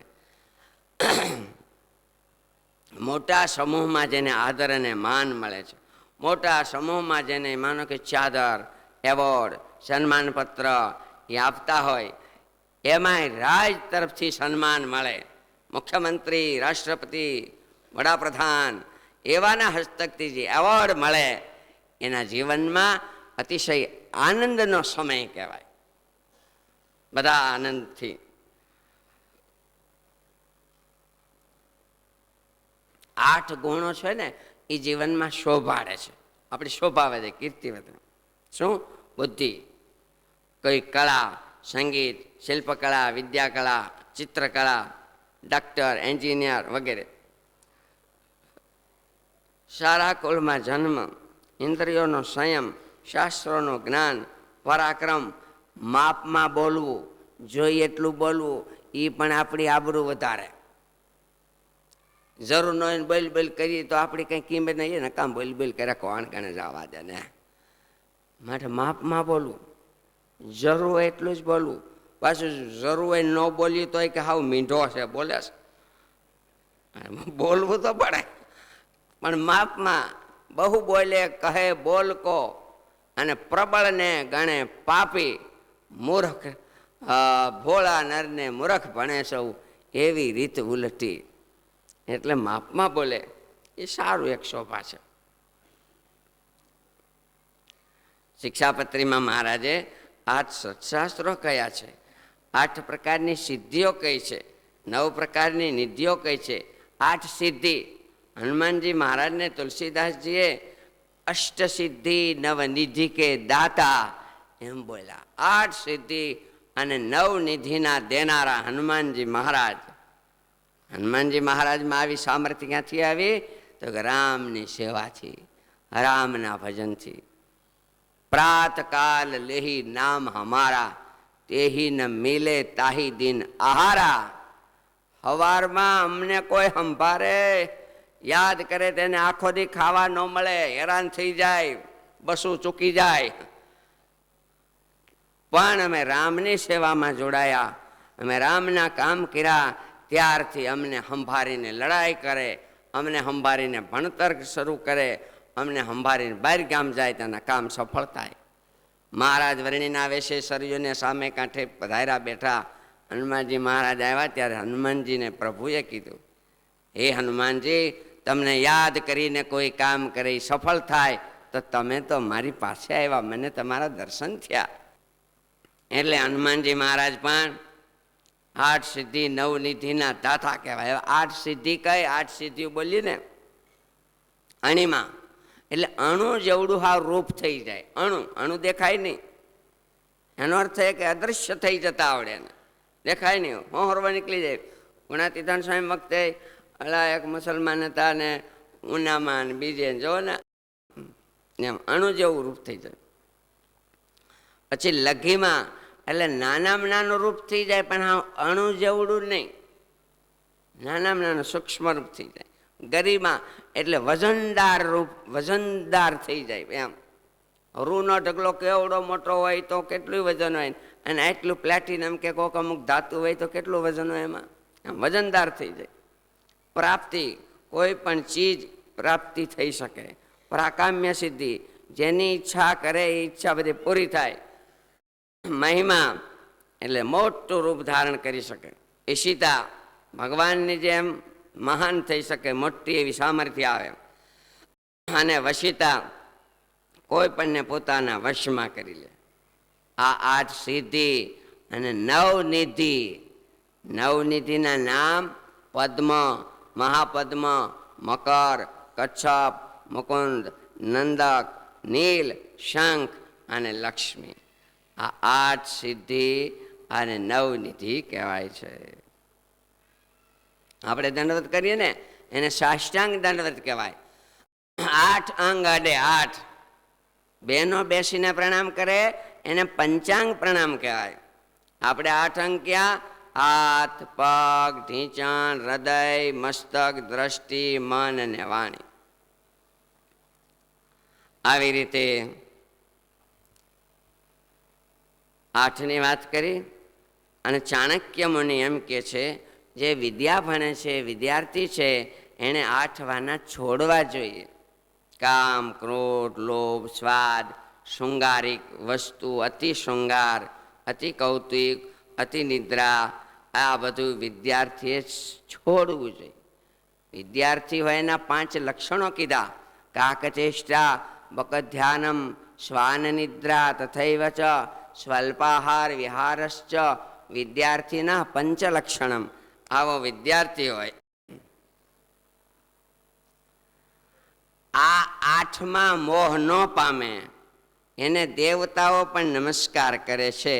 મોટા સમૂહમાં જેને આદર અને માન મળે છે, મોટા સમૂહમાં જેને માનો કે ચાદર, એવોર્ડ, સન્માનપત્ર એ આપતા હોય, એમાંય રાજ તરફથી સન્માન મળે, મુખ્યમંત્રી, રાષ્ટ્રપતિ, વડાપ્રધાન એવાના હસ્તકથી જે એવોર્ડ મળે, એના જીવનમાં અતિશય આનંદનો સમય કહેવાય. બધા આનંદથી. આઠ ગુણો છે ને એ જીવનમાં શોભાડે છે, આપણી શોભા વધે, કીર્તિ વધે. શું? બુદ્ધિ, કોઈ કળા, સંગીત, શિલ્પકળા, વિદ્યાકળા, ચિત્રકળા, ડૉક્ટર, એન્જિનિયર વગેરે. સારા કુળમાં જન્મ, ઇન્દ્રિયોનો સંયમ, શાસ્ત્રોનું જ્ઞાન, પરાક્રમ, માપમાં બોલવું, જોઈએ એટલું બોલવું, એ પણ આપણી આબરૂ વધારે. જરૂર ન હોય બોલ બોલ કરીએ તો આપણી કંઈ કિંમત નહીં ને, કામ બોલ બોલ કરે કોણ કને જવા દે ને. માટે માપમાં બોલવું, જરૂર હોય એટલું જ બોલવું. પાછું જરૂર હોય ન બોલ્યું તો કે હાવ મીંઢો છે બોલે છે, બોલવું તો પડે પણ માપમાં. બહુ બોલે કહે બોલકો, અને પ્રબળને ગણે પાપી, મૂર્ખ ભોળા નરને મૂર્ખ ભણે સૌ, એવી રીત ઉલટી. એટલે માપમાં બોલે એ સારું એક શોભા છે. શિક્ષાપત્રીમાં મહારાજે 8 સત્શાસ્ત્રો કયા છે, 8 પ્રકારની સિદ્ધિઓ કઈ છે, 9 પ્રકારની નિધિઓ કઈ છે. 8 સિદ્ધિ હનુમાનજી મહારાજને તુલસીદાસજીએ અષ્ટસિદ્ધિ નવનિધિ કે દાતા એમ બોલ્યા. 8 સિદ્ધિ અને 9 નિધિના દેનારા હનુમાનજી મહારાજ. હનુમાનજી મહારાજમાં આવી સામર્થ્ય ક્યાંથી આવી? તો કે રામની સેવાથી, રામના ભજનથી. પ્રાતકાલ લેહી નામ હમારા, તેહી ન મિલે તાહી દિન આહારા. હવારમાં અમને કોઈ સંભારે, યાદ કરે તેને આખો દી ખાવા ન મળે, હેરાન થઈ જાય, બસું ચૂકી જાય. પણ અમે રામની સેવામાં જોડાયા, અમે રામના કામ કર્યા, ત્યારથી અમને સંભારીને લડાઈ કરે, અમને સંભારીને ભણતર શરૂ કરે, અમને સંભારીને બહાર ગામ જાય તેના કામ સફળ થાય. મહારાજ વર્ણિના વેશે સરયુને સામે કાંઠે પધાર્યા બેઠા. હનુમાનજી મહારાજ આવ્યા ત્યારે હનુમાનજીને પ્રભુએ કીધું, હે હનુમાનજી, તમને યાદ કરીને કોઈ કામ કરે સફળ થાય તો તમે તો મારી પાસે આવ્યા, મને તમારા દર્શન થયા. એટલે હનુમાનજી મહારાજ પણ 8 સિદ્ધિ 9 નિધિના દાતા કહેવાય. 8 સિદ્ધિ કઈ? 8 સિદ્ધિઓ બોલી ને અણીમાં, એટલે અણુ જેવડું હાવ રૂપ થઈ જાય. અણુ દેખાય નહીં, એનો અર્થ એ કે અદૃશ્ય થઈ જતા આવડે ને, દેખાય નહીં, હોરવા નીકળી જાય. ગુણાતીતાન સ્વામી વખતે અલા એક મુસલમાન હતા ને ઉનામાં બીજે જો ને એમ અણુ જેવું રૂપ થઈ જાય. પછી લઘીમાં એટલે નાનામાં નાનું રૂપ થઈ જાય, પણ હા અણુ જેવડું નહીં, નાનામાં નાનું સૂક્ષ્મ રૂપ થઈ જાય. ગરીમાં એટલે વજનદાર રૂપ, વજનદાર થઈ જાય. એમ રૂનો ઢગલો કેવડો મોટો હોય તો કેટલું વજન હોય, અને આટલું પ્લેટિનમ કે કોક અમુક ધાતુ હોય તો કેટલું વજન હોય, એમાં એમ વજનદાર થઈ જાય. પ્રાપ્તિ, કોઈ પણ ચીજ પ્રાપ્તિ થઈ શકે. પ્રાકામ્ય સિદ્ધિ, જેની ઈચ્છા કરે એ ઈચ્છા બધી પૂરી થાય. મહિમા એટલે મોટું રૂપ ધારણ કરી શકે. ઈશિતા, ભગવાનની જેમ મહાન થઈ શકે, મોટી એવી સામર્થ્ય આવે. અને વશિતા, કોઈ પણને પોતાના વશમાં કરી લે. આ 8 સિદ્ધિ અને 9 નિધિ. 9 નિધિના નામ પદ્મ, મહાપદ્મ, મકર, કચ્છપ, મુકુંદ, નંદક, નીલ, શંખ અને લક્ષ્મી. આ 8 સિદ્ધિ અને 9 નિધિ કહેવાય છે. આપણે દંડવત કરીએ ને એને સાષ્ટાંગ દંડવત કહેવાય. 8 અંગ અડે, 8 બહેનો બેસીને પ્રણામ કરે એને પંચાંગ પ્રણામ કહેવાય. આપણે 8 અંગ ક્યાં? હાથ, પગ, ઢીંચણ, હૃદય, મસ્તક, દ્રષ્ટિ, મન અને વાણી. આવી રીતે 8ની વાત કરી. અને ચાણક્ય મુનિ એમ કે છે, જે વિદ્યા ભણે છે, વિદ્યાર્થી છે, એણે 8 વાના છોડવા જોઈએ. કામ, ક્રોધ, લોભ, સ્વાદ, શૃંગારિક વસ્તુ, અતિ શૃંગાર, અતિ કૌતુક, અતિ નિદ્રા, આ બધું વિદ્યાર્થીએ છોડવું જોઈએ. વિદ્યાર્થી હોય એના 5 લક્ષણો કીધા: કાકચેષ્ટા, બકધ્યાનમ, શ્વાન નિદ્રા, તથૈવ ચ સ્વલ્પાહાર વિહારશ્ચ વિદ્યાર્થીના 5 લક્ષણમ. આવો વિદ્યાર્થી હોય. આ 8માં મોહ ન પામે એને દેવતાઓ પણ નમસ્કાર કરે છે.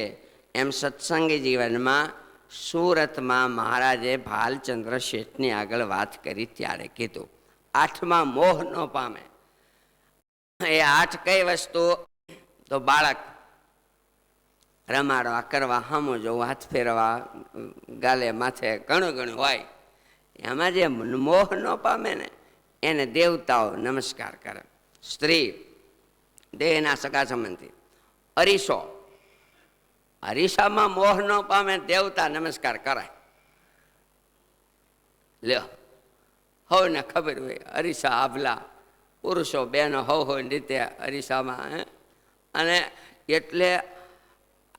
એમ સત્સંગી જીવનમાં સુરતમાં મહારાજે ભાલચંદ્ર શેઠની આગળ વાત કરી ત્યારે કીધું 8માં મોહ ન પામે. એ 8 કઈ વસ્તુ? તો બાળક, રમાડવા કરવા, હામો જોવું, હાથ ફેરવા, ગાલે માથે ઘણું ઘણું હોય. એમાં જે મોહ ન પામે ને એને દેવતાઓ નમસ્કાર કરે. સ્ત્રી દેહના સગા સંબંધી. અરીસો, અરીસામાં મોહ ન પામે દેવતા નમસ્કાર કરાય. લ્યો, હવે ને ખબર હોય અરીસા આભલા પુરુષો બહેનો હોય રીતે અરીસામાં. અને એટલે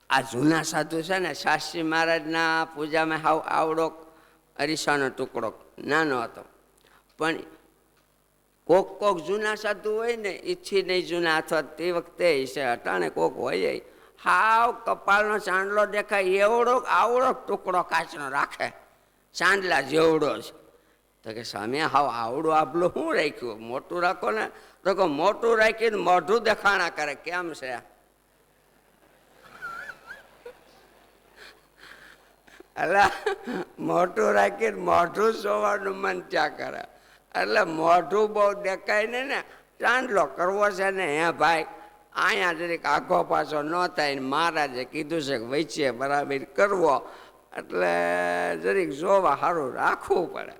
આ જૂના સાધુ છે ને, શાસ્ત્રી મહારાજના પૂજામાં હાવ આવડો અરીસાનો ટુકડો નાનો હતો. પણ કોક જૂના સાધુ હોય ને, ઈચ્છી નહીં જૂના, અથવા તે વખતે છે અટાણે કોક હોય, હાવ કપાળનો ચાંદલો દેખાય એવડો આવડો ટુકડો કાચનો રાખે, ચાંદલા જેવડો જ. તો કે સામે હાવ આવડું આભલું શું રાખ્યું, મોટું રાખો ને. તો કે મોટું રાખીને મોઢું દેખાણા કરે, કેમ છે? એટલે મોટું રાખીને મોઢું જોવાનું મન ત્યાં કરે. એટલે મોઢું બહુ દેખાય ને ચાંદલો કરવો છે ને, હે ભાઈ અહીંયા જરીક આખો પાછો ન થાય ને મહારાજે કીધું છે કે વચ્ચે બરાબર કરવો, એટલે જરીક જોવા સારું રાખવું પડે.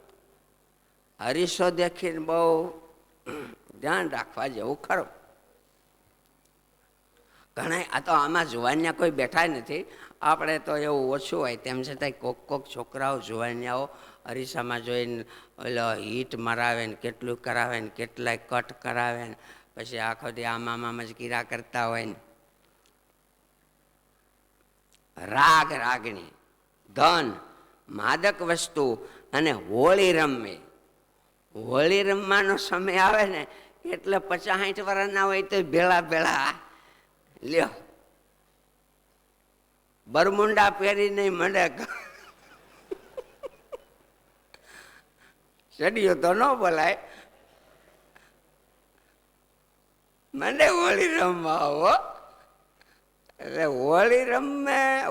હરીસો દેખીને બહુ ધ્યાન રાખવા જેવું ખરું. ઘણા આ તો આમાં જુવાનિયા કોઈ બેઠા નથી, આપણે તો એવું ઓછું હોય. તેમ છતાં કોક છોકરાઓ જુવાનિયાઓ અરીસામાં જોઈને ઓલો હીટ મરાવે ને કેટલું કરાવે ને કેટલાય કટ કરાવે ને પછી આખો દી આમાં જ કીરા કરતા હોય ને. રાગ રાગણી, ધન, માદક વસ્તુ અને હોળી રમે. હોળી રમવાનો સમય આવે ને એટલે 50-60 વર્ષના હોય તો ભેળા ભેળા લ્યો બરમુંડા પહેરી નહીં મંડે. ચડિયો તો ન બોલાય, મને હોળી રમવા આવો. એટલે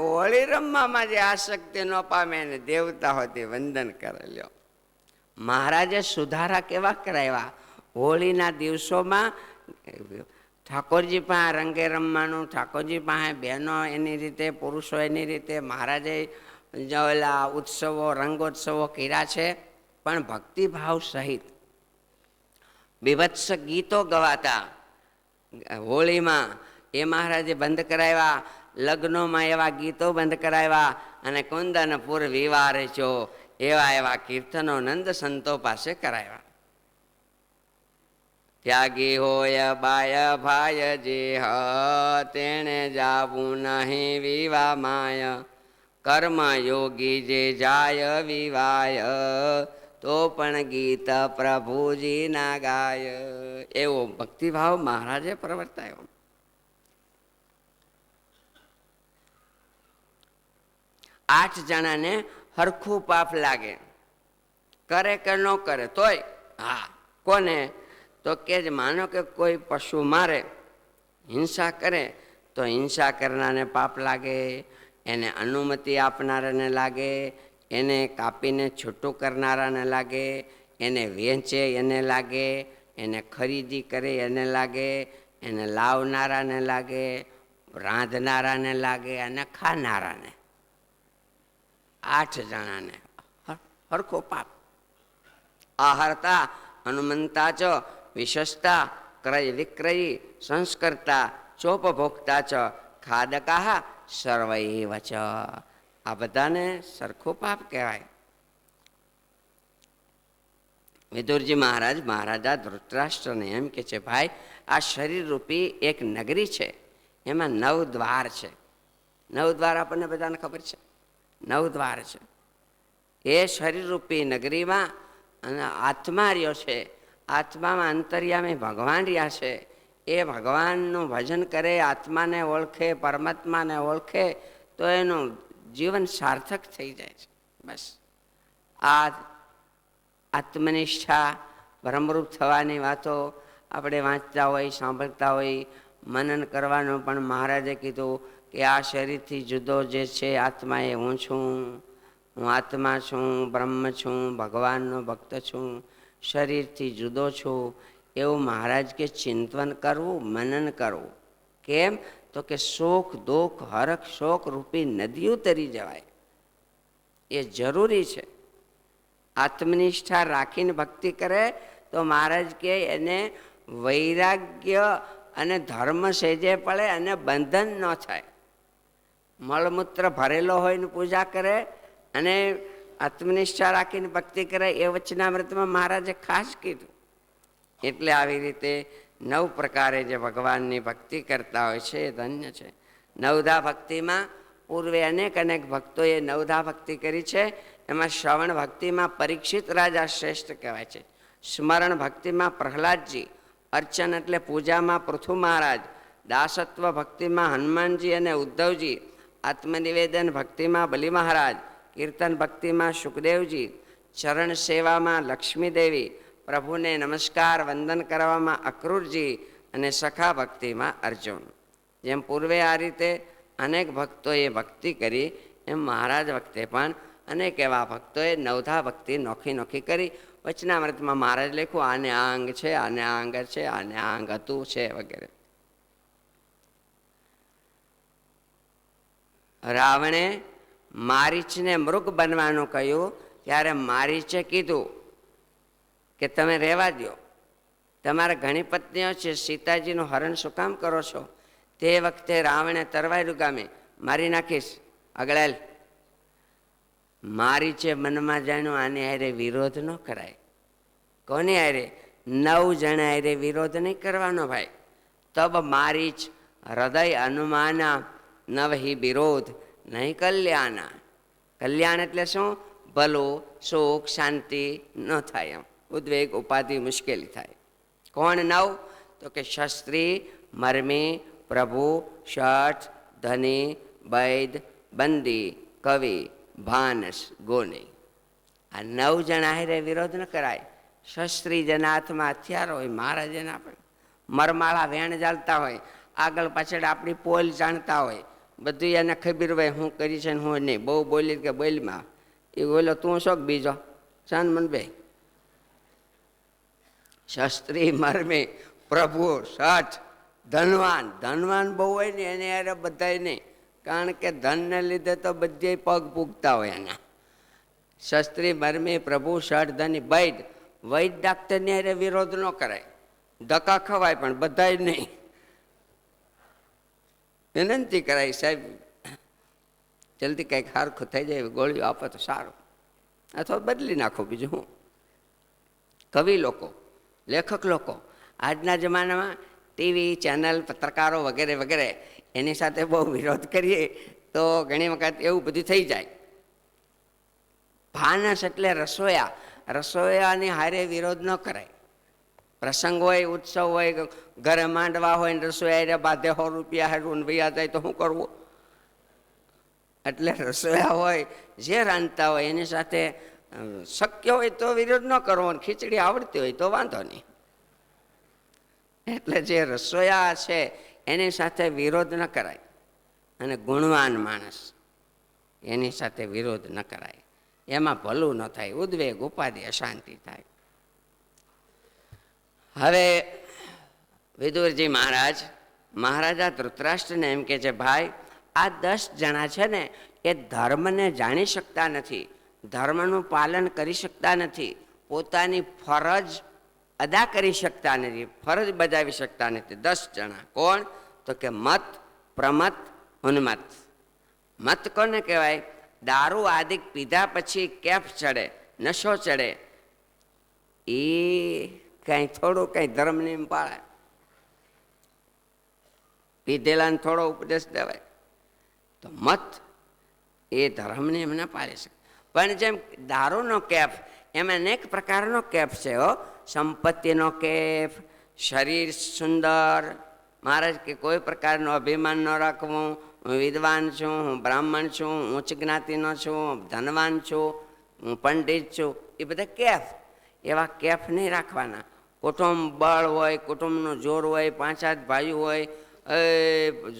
હોળી રમવામાં જે આસક્તિ ન પામે એને દેવતા હોતી વંદન કરે. લ્યો, મહારાજે સુધારા કેવા કરાવ્યા. હોળીના દિવસોમાં ઠાકોરજી પાસે રંગે રમવાનું, ઠાકોરજી પાસે બહેનો એની રીતે, પુરુષો એની રીતે. મહારાજે ઓલા ઉત્સવો રંગોત્સવો કર્યા છે, પણ ભક્તિભાવ સહિત બીભત્સ ગીતો ગવાતા હોળીમાં. એ મહારાજે બંધ કરાવ્યા. લગ્નોમાં એવા ગીતો બંધ કરાવ્યા. અને કુંદનપુર વિવાર છો એવા કીર્તનો નંદ સંતો પાસે કરાવ્યા. ત્યાગી હોય બાય ભાય જે તેણે જાવું નહીં વિવા માય, કર્મ યોગી જે જાય વિવાય તો પણ ગીત પ્રભુજી ના ગાય. એવો ભક્તિભાવ મહારાજે પ્રવર્તાયો. આઠ જણાને હરખું પાપ લાગે, કરે કે ન કરે તોય. હા, કોને? તો કે માનો કે કોઈ પશુ મારે, હિંસા કરે, તો હિંસા કરનારને પાપ લાગે, એને અનુમતિ આપનારાને લાગે, એને કાપીને છૂટું કરનારાને લાગે, એને વેચે એને લાગે, એને ખરીદી કરે એને લાગે, એને લાવનારાને લાગે, રાંધનારાને લાગે અને ખાનારાને. 8 જણાને હરખો પાપ. આહારતા, અનુમંતા ચ, વિશસ્તા, ક્રય વિક્રયી, સંસ્કર્તા, ચોપભોક્તા ચ, ખાદકા સર્વૈવ ચ. આ બધાને સરખો પાપ કહેવાય. વિદુરજી મહારાજા ધૃતરાષ્ટ્રને એમ કે છે, ભાઈ આ શરીર રૂપી એક નગરી છે, એમાં 9 દ્વાર છે. 9 દ્વાર આપણને બધાને ખબર છે. 9 દ્વાર છે. એ શરીરરૂપી નગરીમાં અને આત્મા રહ્યો છે. આત્મામાં અંતર્યામી ભગવાન રહ્યા છે. એ ભગવાનનું ભજન કરે, આત્માને ઓળખે, પરમાત્માને ઓળખે તો એનું જીવન સાર્થક થઈ જાય છે. બસ આ આત્મનિષ્ઠા, બ્રહ્મરૂપ થવાની વાતો આપણે વાંચતા હોય, સાંભળતા હોય. મનન કરવાનું પણ મહારાજે કીધું કે આ શરીરથી જુદો જે છે આત્મા એ હું છું, હું આત્મા છું, બ્રહ્મ છું, ભગવાનનો ભક્ત છું, શરીરથી જુદો છું. એવું મહારાજ કે ચિંતન કરવું, મનન કરવું. કેમ? તો કે સુખ દુઃખ હરખ શોક રૂપી નદીઓ તરી જવાય. એ જરૂરી છે. આત્મનિષ્ઠા રાખીને ભક્તિ કરે તો મહારાજ કે એને વૈરાગ્ય અને ધર્મ સેજે પડે અને બંધન ન થાય. મળમૂત્ર ભરેલો હોય ને પૂજા કરે અને આત્મનિષ્ઠા રાખીને ભક્તિ કરે એ વચનામૃતમાં મહારાજે ખાસ કીધું. એટલે આવી રીતે 9 પ્રકારે જે ભગવાનની ભક્તિ કરતા હોય છે એ ધન્ય છે. નવધા ભક્તિમાં પૂર્વે અનેક ભક્તોએ નવધા ભક્તિ કરી છે. એમાં શ્રવણ ભક્તિમાં પરીક્ષિત રાજા શ્રેષ્ઠ કહેવાય છે. સ્મરણ ભક્તિમાં પ્રહલાદજી, અર્ચન એટલે પૂજામાં પૃથુ મહારાજ, દાસત્વ ભક્તિમાં હનુમાનજી અને ઉદ્ધવજી, આત્મનિવેદન ભક્તિમાં બલિ મહારાજ, કીર્તન ભક્તિમાં સુખદેવજી, ચરણ સેવામાં લક્ષ્મીદેવી, પ્રભુને નમસ્કાર વંદન કરવામાં અક્રૂરજી અને સખા ભક્તિમાં અર્જુન. જેમ પૂર્વે આ રીતે અનેક ભક્તોએ ભક્તિ કરી એમ મહારાજ વખતે પણ અનેક એવા ભક્તોએ નવધા ભક્તિ નોખી નોખી કરી. વચનામૃતમાં મહારાજ લખ્યું આને આ અંગ છે, આને આ અંગ છે, આને આ અંગ હતું છે વગેરે. રાવણે મારીચને મૃગ બનવાનું કહ્યું ત્યારે મારીચે કીધું કે તમે રહેવા દો, તમારા ઘણી પત્નીઓ છે, સીતાજીનું હરણ શું કામ કરો છો? તે વખતે રાવણે તરવારી ગામે મારી નાખીશ અગળેલ. મારીચે મનમાં જાણ્યું આને હારે વિરોધ ન કરાય. કોની હારે? 9 જણા હારે વિરોધ નહીં કરવાનો ભાઈ. તબ મારીચ હૃદય અનુમાના નવહી વિરોધ નહીં કલ્યાણા. કલ્યાણ એટલે શું? ભલું સુખ શાંતિ ન થાય, એમ ઉદ્વેગ ઉપાધિ મુશ્કેલી થાય. કોણ 9? તો કે ક્ષત્રિય, મર્મી, પ્રભુ, શઠ, ધની, વૈદ, બંદી, કવિ, ભાનસ, ગોની. આ 9 જણા હારે વિરોધ ન કરાય. ક્ષત્રિય જેના હાથમાં હથિયાર હોય, મહારાજ એના પણ મરમાળા વેણ ચાલતા હોય, આગળ પાછળ આપણી પોલ જાણતા હોય, બધું એને ખબર હોય હું કરી છે ને હું નહીં. બહુ બોલી કે બોલમાં એ બોલો તું શોખ બીજો શાન મન બે. ક્ષત્રિય, મરમી, પ્રભુ, શઠ, ધનવાન. ધનવાન બહુ હોય ને એને યાર બધાય નહીં, કારણ કે ધનને લીધે તો બધે પગ પૂગતા હોય એના. ક્ષત્રિય, મરમી, પ્રભુ, શઠ, ધની, વૈદ. વૈદ ડાક્ટરની યારે વિરોધ ન કરાય. ધક્કા ખવાય પણ બધાય નહીં. વિનંતી કરાય સાહેબ જલ્દી કંઈક હારખું થઈ જાય, ગોળીઓ આપો તો સારું, અથવા બદલી નાખો બીજું હું. કવિ લોકો, લેખક લોકો આજના જમાનામાં ટીવી ચેનલ, પત્રકારો વગેરે વગેરે એની સાથે બહુ વિરોધ કરીએ તો ઘણી વખત એવું બધું થઈ જાય. ભાનસ એટલે રસોયા. રસોયાની હારે વિરોધ ન કરાય. પ્રસંગ હોય, ઉત્સવ હોય, ઘરે માંડવા હોય ને રસોયા બાધે 100 રૂપિયા હારું વૈયા જાય તો શું કરવું? એટલે રસોયા હોય જે રાંધતા હોય એની સાથે શક્ય હોય તો વિરોધ ન કરવો, ખીચડી આવડતી હોય તો વાંધો નહીં. એટલે જે રસોયા છે એની સાથે વિરોધ ન કરાય. અને ગુણવાન માણસ એની સાથે વિરોધ ન કરાય. એમાં ભલું ન થાય, ઉદ્વેગ ઉપાધિ અશાંતિ થાય. હવે વિદુરજી મહારાજા ધૃતરાષ્ટ્રને એમ કે છે ભાઈ આ 10 જણા છે ને એ ધર્મને જાણી શકતા નથી, ધર્મનું પાલન કરી શકતા નથી, પોતાની ફરજ અદા કરી શકતા નથી, ફરજ બજાવી શકતા નથી. 10 જણા કોણ? તો કે મત, પ્રમત, ઉન્મત્ત. મત કોને કહેવાય? દારૂ આદિ પીધા પછી કેફ ચડે, નશો ચડે, એ કંઈ થોડું કંઈ ધર્મ નિયમ પાળે. પીધેલાને થોડો ઉપદેશ દેવાય તો મત એ ધર્મ નિયમ ના પાળી શકે. પણ જેમ દારૂનો કેફ એમાં અનેક પ્રકારનો કેફ છે હો. સંપત્તિનો કેફ, શરીર સુંદર. મહારાજ કે કોઈ પ્રકારનું અભિમાન ન રાખવું, હું વિદ્વાન છું, હું બ્રાહ્મણ છું, હું ઉચ્ચ જ્ઞાતિનો છું, ધનવાન છું, હું પંડિત છું, એ બધા કેફ. એવા કેફ નહીં રાખવાના. કુટુંબ બળ હોય, કુટુંબનું જોર હોય, 5-8 ભાઈઓ હોય,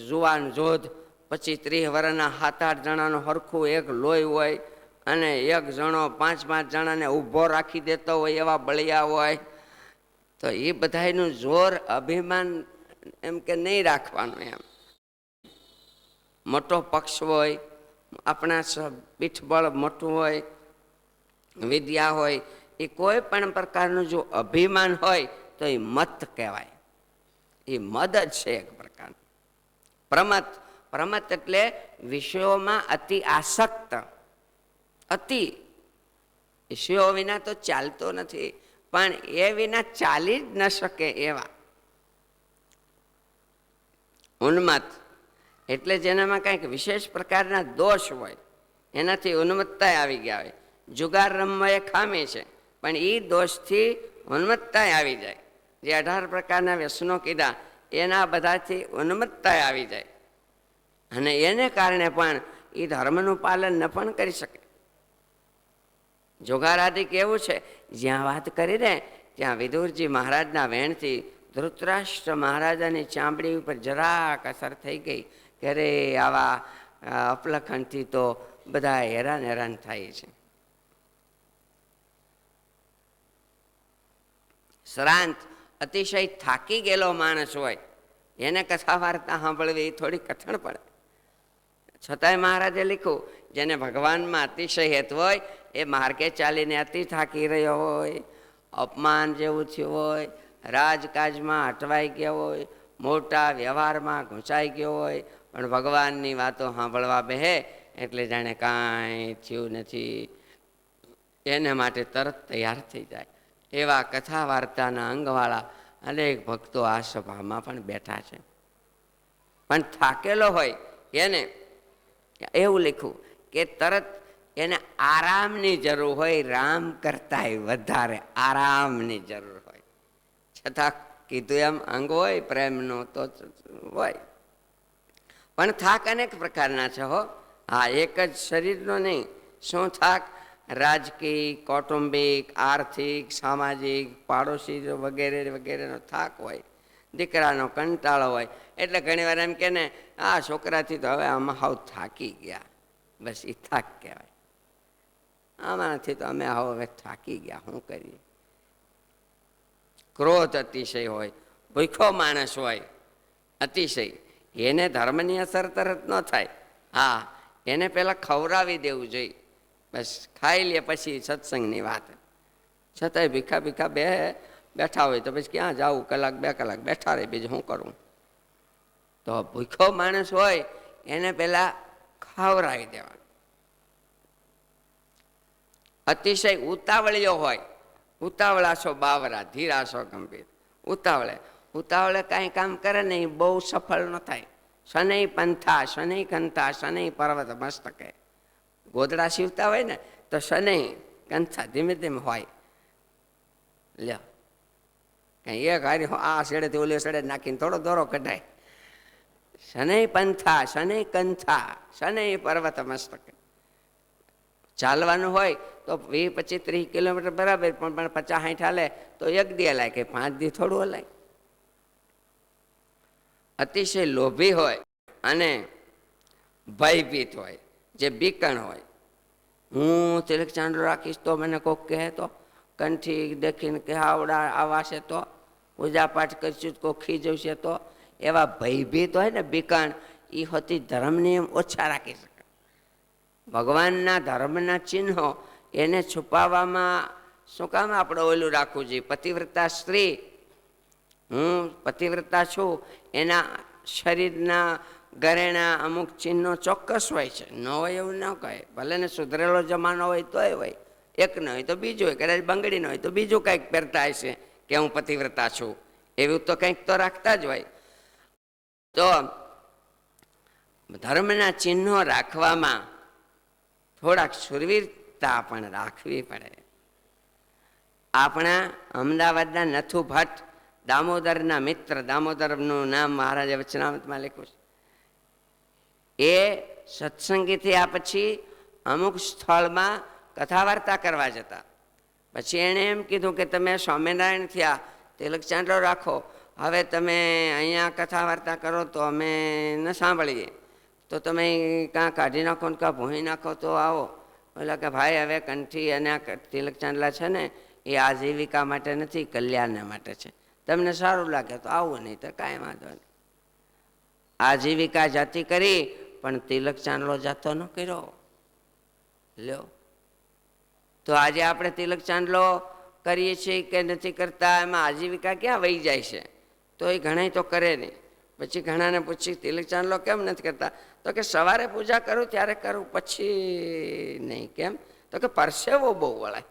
જુવાન જોધ, પછી 30 વર્ષના 7-8 જણાનું હરખું એક લોહી હોય, અને એક જણો 5-5 જણાને ઊભો રાખી દેતો હોય એવા બળિયા હોય, તો એ બધાનું જોર અભિમાન એમ કે નહીં રાખવાનું એમ. મોટો પક્ષ હોય, આપણા પીઠબળ મોટું હોય, વિદ્યા હોય, એ કોઈ પણ પ્રકારનું જો અભિમાન હોય તો એ મત કહેવાય. એ મદ જ છે એક પ્રકાર. પ્રમત, પ્રમત એટલે વિષયોમાં અતિ આસક્ત. અતિ વિષયો વિના તો ચાલતો નથી, પણ એ વિના ચાલી જ ન શકે એવા. ઉન્મત્ત એટલે જેનામાં કંઈક વિશેષ પ્રકારના દોષ હોય, એનાથી ઉન્મત્તતા આવી ગયા હોય. જુગાર રમવા એ ખામી છે, પણ એ દોષથી ઉન્મત્તતા આવી જાય. જે 18 પ્રકારના વ્યસનો કીધા એના બધાથી ઉન્મત્તતા આવી જાય, અને એને કારણે પણ એ ધર્મનું પાલન ન પણ કરી શકે. જુગારાદી કેવું છે, જ્યાં વાત કરી ને ત્યાં વિદુરજી મહારાજના વેણથી ધૃતરાષ્ટ્ર મહારાજાની ચામડી ઉપર જરાક અસર થઈ ગઈ કે અરે આવા અપલખણથી તો બધા હેરાન થાય છે. શ્રાંત અતિશય થાકી ગયેલો માણસ હોય, એને કથા વાર્તા સાંભળવી થોડી કઠણ પડે. છતાંય મહારાજે લખ્યું, જેને ભગવાનમાં અતિશય હેત હોય, એ માર્ગે ચાલીને અતિ થાકી રહ્યો હોય, અપમાન જેવું થયું હોય, રાજકાજમાં અટવાઈ ગયો હોય, મોટા વ્યવહારમાં ઘૂંચાઈ ગયો હોય, પણ ભગવાનની વાતો સાંભળવા બેહે એટલે જાણે કાંઈ થયું નથી, એને માટે તરત તૈયાર થઈ જાય. એવા કથા વાર્તાના અંગવાળા અનેક ભક્તો આ સભામાં પણ બેઠા છે. પણ થાકેલો હોય એને એવું લખ્યું કે તરત એને આરામની જરૂર હોય, રામ કરતાંય વધારે આરામની જરૂર હોય. છતાં કીધું એમ અંગ હોય પ્રેમનો તો હોય. પણ થાક અનેક પ્રકારના છે હો. હા, એક જ શરીરનો નહીં. શું થાક? રાજકીય, કૌટુંબિક, આર્થિક, સામાજિક, પાડોશી વગેરે વગેરેનો થાક હોય. દીકરાનો કંટાળો હોય, એટલે ઘણી વાર એમ કે ને આ છોકરાથી તો હવે આમાં હાવ થાકી ગયા, બસ એ થાક કહેવાય. આમાંથી તો અમે હવે થાકી ગયા, શું કરીએ? ક્રોધ અતિશય હોય, ભૂખો માણસ હોય અતિશય, એને ધર્મની અસર તરત ન થાય. હા, એને પહેલાં ખવડાવી દેવું જોઈએ. બસ ખાઈ લે પછી સત્સંગની વાત. છતાંય ભીખા બેઠા હોય તો પછી ક્યાં જાવું? કલાક 2 કલાક બેઠા રહે, બીજું શું કરવું? તો ભૂખો માણસ હોય એને પહેલાં ખવડાવી દેવા. અતિશય ઉતાવળિયો હોય, ઉતાવળાશો બાવરા, ધીરાશો ગંભીર. ઉતાવળે કાંઈ કામ કરે ને એ બહુ સફળ ન થાય. શનૈ પંથા, શનૈ કંથા, શનૈ પર્વત મસ્તકે. ગોદડા સીવતા હોય ને તો શનૈ કંથા ધીમે ધીમે હોય. લ્યો, કઈ એક હારી આ છેડેથી ઓલી છેડે નાખીને થોડો દોરો કઢાય. શનૈ પંથા, શનૈ કંથા, શનૈ પર્વત મસ્તકે. ચાલવાનું હોય તો 20, 25, 30 કિલોમીટર બરાબર, પણ 50, 60 હાલે તો 1 દી હલાય, કે 5 દી થોડું હલાય. અતિશય લોભી હોય અને ભયભીત હોય, જે બીકણ હોય. હું તિલક ચાંદલો રાખીશ તો મને કોક કહે તો, કંઠી દેખીને કે આવડા આવાશે તો, પૂજાપાઠ કરીશું તો કોક ખીજવશે તો, એવા ભયભીત હોય ને બીકણ, એ હોતી ધર્મ નિયમ ઓછા રાખી શકે. ભગવાનના ધર્મના ચિહ્નો એને છુપાવવામાં શું કામ આપણે ઓલું રાખવું જોઈએ? પતિવ્રતા સ્ત્રી, હું પતિવ્રતા છું, એના શરીરના ઘરેણા અમુક ચિહ્નો ચોક્કસ હોય છે. ન હોય એવું ન કહે. ભલે ને સુધરેલો જમાનો હોય તોય હોય, એક ન હોય તો બીજું હોય, કદાચ બંગડી ન હોય તો બીજું કંઈક પહેરતા હશે કે હું પતિવ્રતા છું, એવું તો કંઈક તો રાખતા જ હોય. તો ધર્મના ચિહ્નો રાખવામાં થોડાક શુરવીરતા પણ રાખવી પડે. આપણા અમદાવાદના નથુ ભટ્ટ, દામોદરના મિત્ર, દામોદરનું નામ મહારાજે વચનામૃતમાં લખ્યું છે. એ સત્સંગી થયા પછી અમુક સ્થળમાં કથા વાર્તા કરવા જતા. પછી એણે એમ કીધું કે તમે સ્વામિનારાયણ થયા, તિલક ચાંદલો રાખો, હવે તમે અહીંયા કથા વાર્તા કરો તો અમે ન સાંભળીએ, તો તમે કાં કાઢી નાખો ને કાં ભૂંઈ નાખો તો આવો. એટલે કે ભાઈ હવે કંઠી અને આ તિલક ચાંદલા છે ને એ આજીવિકા માટે નથી, કલ્યાણના માટે છે. તમને સારું લાગે તો આવું, નહીં તો કાંઈ વાંધો નહીં. આજીવિકા જાતિ કરી પણ તિલક ચાંદલો જાતો ન કર્યો. લ્યો, તો આજે આપણે તિલક ચાંદલો કરીએ છીએ કે નથી કરતા, એમાં આજીવિકા ક્યાં વહી જાય છે? તો એ ઘણા તો કરે નહીં. પછી ઘણાને પૂછી તિલક ચાંદલો કેમ નથી કરતા? તો કે સવારે પૂજા કરું ત્યારે કરું, પછી નહીં. કેમ? તો કે પરસેવો બહુ વળાય.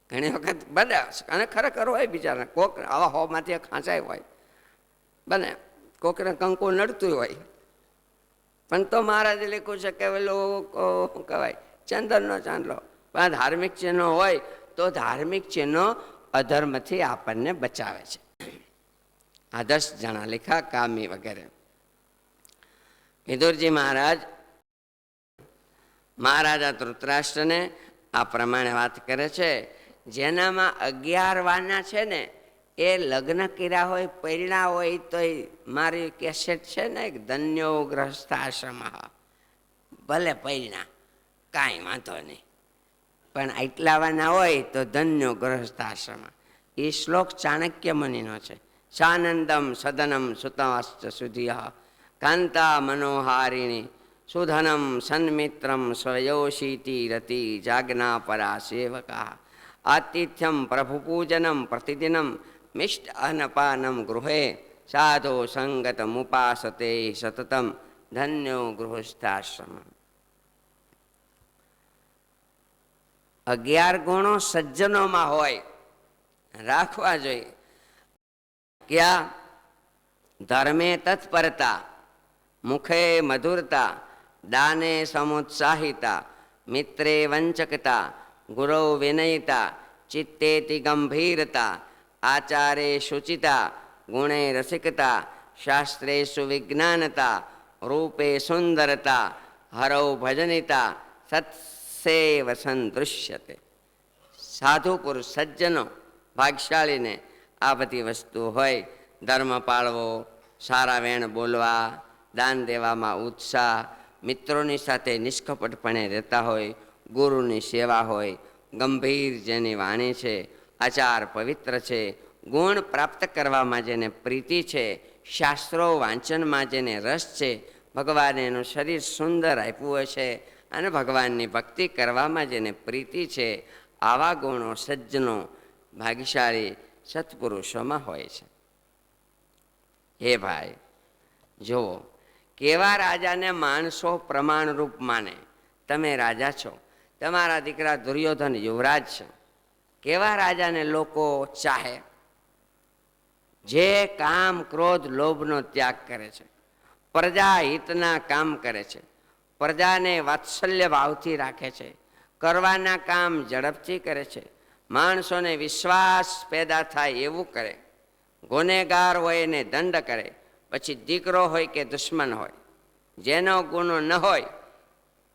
ઘણી વખત બને, અને ખરેખર હોય બિચારા, કોક આવા હોમાંથી ખાંચાય હોય, બને કોકને કંકુ નડતું હોય. પણ તો મહારાજે લખ્યું છે કે પેલું કહેવાય ચંદનનો ચાંદલો. પણ ધાર્મિક ચિહ્નો હોય તો ધાર્મિક ચિહ્નો અધર્મથી આપણને બચાવે છે. આ 10 જણા લેખા, કામી વગેરે. વિદુરજી મહારાજા ધૃતરાષ્ટ્રને આ પ્રમાણે વાત કરે છે. જેનામાં 11 વાના છે ને, એ લગ્ન કર્યા હોય, પરિણા હોય, તો મારી કેસેટ છે ને, ધન્યો ગ્રહસ્થાશ્રમ, ભલે પરિણા કાંઈ વાંધો નહીં, પણ આટલા વાના હોય તો ધન્યો ગ્રહસ્થાશ્રમ. એ શ્લોક ચાણક્ય મુનિનો છે. સાનંદમ સદનમ સુતાશ્ચ સુધિયા કાંતા મનોહારિણી સુધનમ સન્મિત્રમ સ્વયોશીતિ રતિ જાગના પરા સેવકા આતિથ્યમ પ્રભુપૂજનમ પ્રતિદિનમ મિષ્ટ અનપાનમ ગૃહે સાધો સંગત મુપાસતે સતતમ ધન્યો ગૃહસ્થાશ્રમ. 11 ગુણો સજ્જનોમાં હોય, રાખવા જોઈએ. ક્યાં? ધર્મે તત્પરતા, મુખે મધુરતા, દાને સમુત્સાહિતા, મિત્રે વંચકતા, ગુરૌ વિનયતા, ચિત્તેતિ ગંભીરતા, આચારે શુચિતા, ગુણે રસિકતા, શાસ્ત્રેષુ વિજ્ઞાનતા, રૂપે સુંદરતા, હરૌ ભજનિતા, સત્સેવ સંદૃશ્યતે. સાધુ પુરુષ સજ્જનો ભાગ્યશાળીને આ બધી વસ્તુ હોય. ધર્મ પાળવો, સારા વેણ બોલવા, દાન દેવામાં ઉત્સાહ, મિત્રોની સાથે નિષ્કપટપણે રહેતા હોય, ગુરુની સેવા હોય, ગંભીર જેની વાણી છે, આચાર પવિત્ર છે, ગુણ પ્રાપ્ત કરવામાં જેને પ્રીતિ છે, શાસ્ત્રો વાંચનમાં જેને રસ છે, ભગવાને એનું શરીર સુંદર આપ્યું છે અને ભગવાનની ભક્તિ કરવામાં જેને પ્રીતિ છે, આવા ગુણો સજ્જનો ભાગ્યશાળી સત્પુરુષોમાં હોય છે. હે ભાઈ, જુઓ કેવા રાજાને માણસો પ્રમાણરૂપ માને. તમે રાજા છો, તમારા દીકરા દુર્યોધન યુવરાજ છે. કેવા રાજાને લોકો ચાહે? જે કામ ક્રોધ લોભનો ત્યાગ કરે છે, પ્રજા હિતના કામ કરે છે, પ્રજાને વાત્સલ્ય ભાવથી રાખે છે, કરવાના કામ ઝડપથી કરે છે, માણસોને વિશ્વાસ પેદા થાય એવું કરે, ગુનેગાર હોય એને દંડ કરે, પછી દીકરો હોય કે દુશ્મન હોય, જેનો ગુનો ન હોય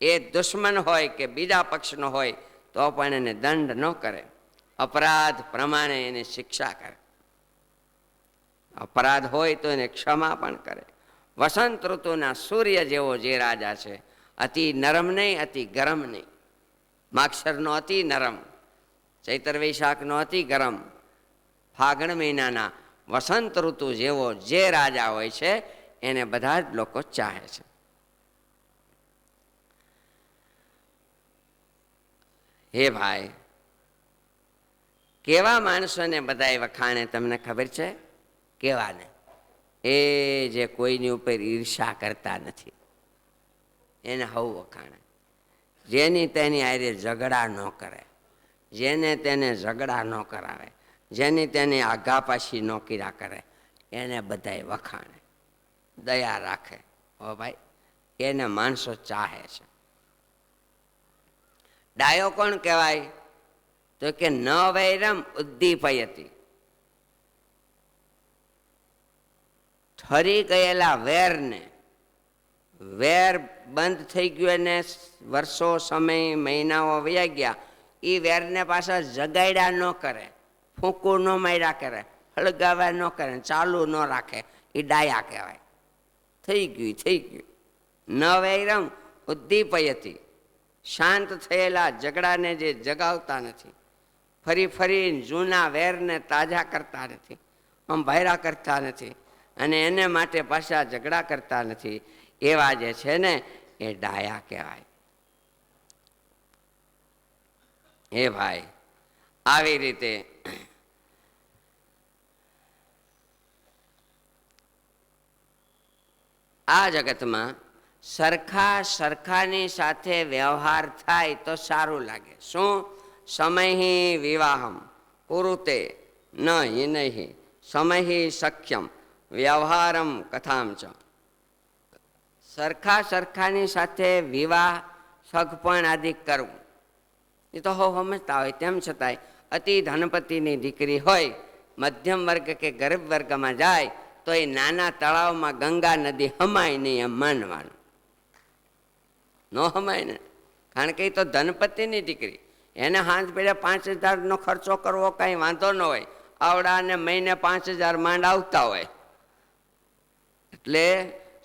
એ દુશ્મન હોય કે બીજા પક્ષનો હોય તો પણ એને દંડ ન કરે, અપરાધ પ્રમાણે એને શિક્ષા કરે, અપરાધ હોય તો એને ક્ષમા પણ કરે. વસંત ઋતુના સૂર્ય જેવો જે રાજા છે, અતિ નરમ નહીં, અતિ ગરમ નહીં. માગશરનો અતિ નરમ, ચૈત્ર વૈશાખનો અતિ ગરમ, ફાગણ મહિનાના વસંત ઋતુ જેવો જે રાજા હોય છે એને બધા જ લોકો ચાહે છે. હે ભાઈ, કેવા માણસોને બધાએ વખાણે તમને ખબર છે? કેવાને? એ જે કોઈની ઉપર ઈર્ષા કરતા નથી, એને હવ વખાણે. જેની તેની આરે ઝઘડા ન કરે, જેને તેને ઝઘડા ન કરાવે, જેની તેની આઘાપાછી ન કર્યા કરે, એને બધાય વખાણે, દયા રાખે. હો ભાઈ, એને માણસો ચાહે છે. ડાયો કોણ કહેવાય? તો કે ન વૈરમ ઉદ્દીપયતી. ઠરી ગયેલા વેરને, વેર બંધ થઈ ગયો અને વર્ષો સમય મહિનાઓ વયા ગયા, એ વેરને પાછા જગાડ્યા ન કરે, ફૂંકું ન માર્યા કરે, હળગાવ્યા ન કરે, ચાલુ ન રાખે, એ ડાયા કહેવાય. થઈ ગયું થઈ ગયું. ન વૈરમ ઉદ્દીપયતી. શાંત થયેલા ઝઘડાને જે જગાવતા નથી, ફરી ફરી જૂના વેરને તાજા કરતા નથી, આમ ભાયરા કરતા નથી, અને એને માટે પાછા ઝઘડા કરતા નથી, એવા જે છે ને એ ડાયા કહેવાય. હે ભાઈ, આવી રીતે આ જગતમાં સરખાની સાથે વ્યવહાર થાય તો સારું લાગે. શું? સમય વિવાહમ કુરુતે ન હિનહિ સમય સખ્યમ વ્યવહારમ કથામ ચ. સરખાની સાથે વિવાહ સગપણ આદિ કરવું એ તો સમજતા હોય, તેમ છતાંય અતિ ધનપતિની દીકરી હોય, મધ્યમ વર્ગ કે ગરીબ વર્ગમાં જાય તો એ નાના તળાવમાં ગંગા નદી હમાય નહીં એમ માનવાનું. ન હમાય ને, કારણ કે એ તો ધનપતિની દીકરી, એને હાંજ પેલે 5,000 ખર્ચો કરવો કાંઈ વાંધો ન હોય. આવડાને મહિને 5,000 માંડ આવતા હોય. એટલે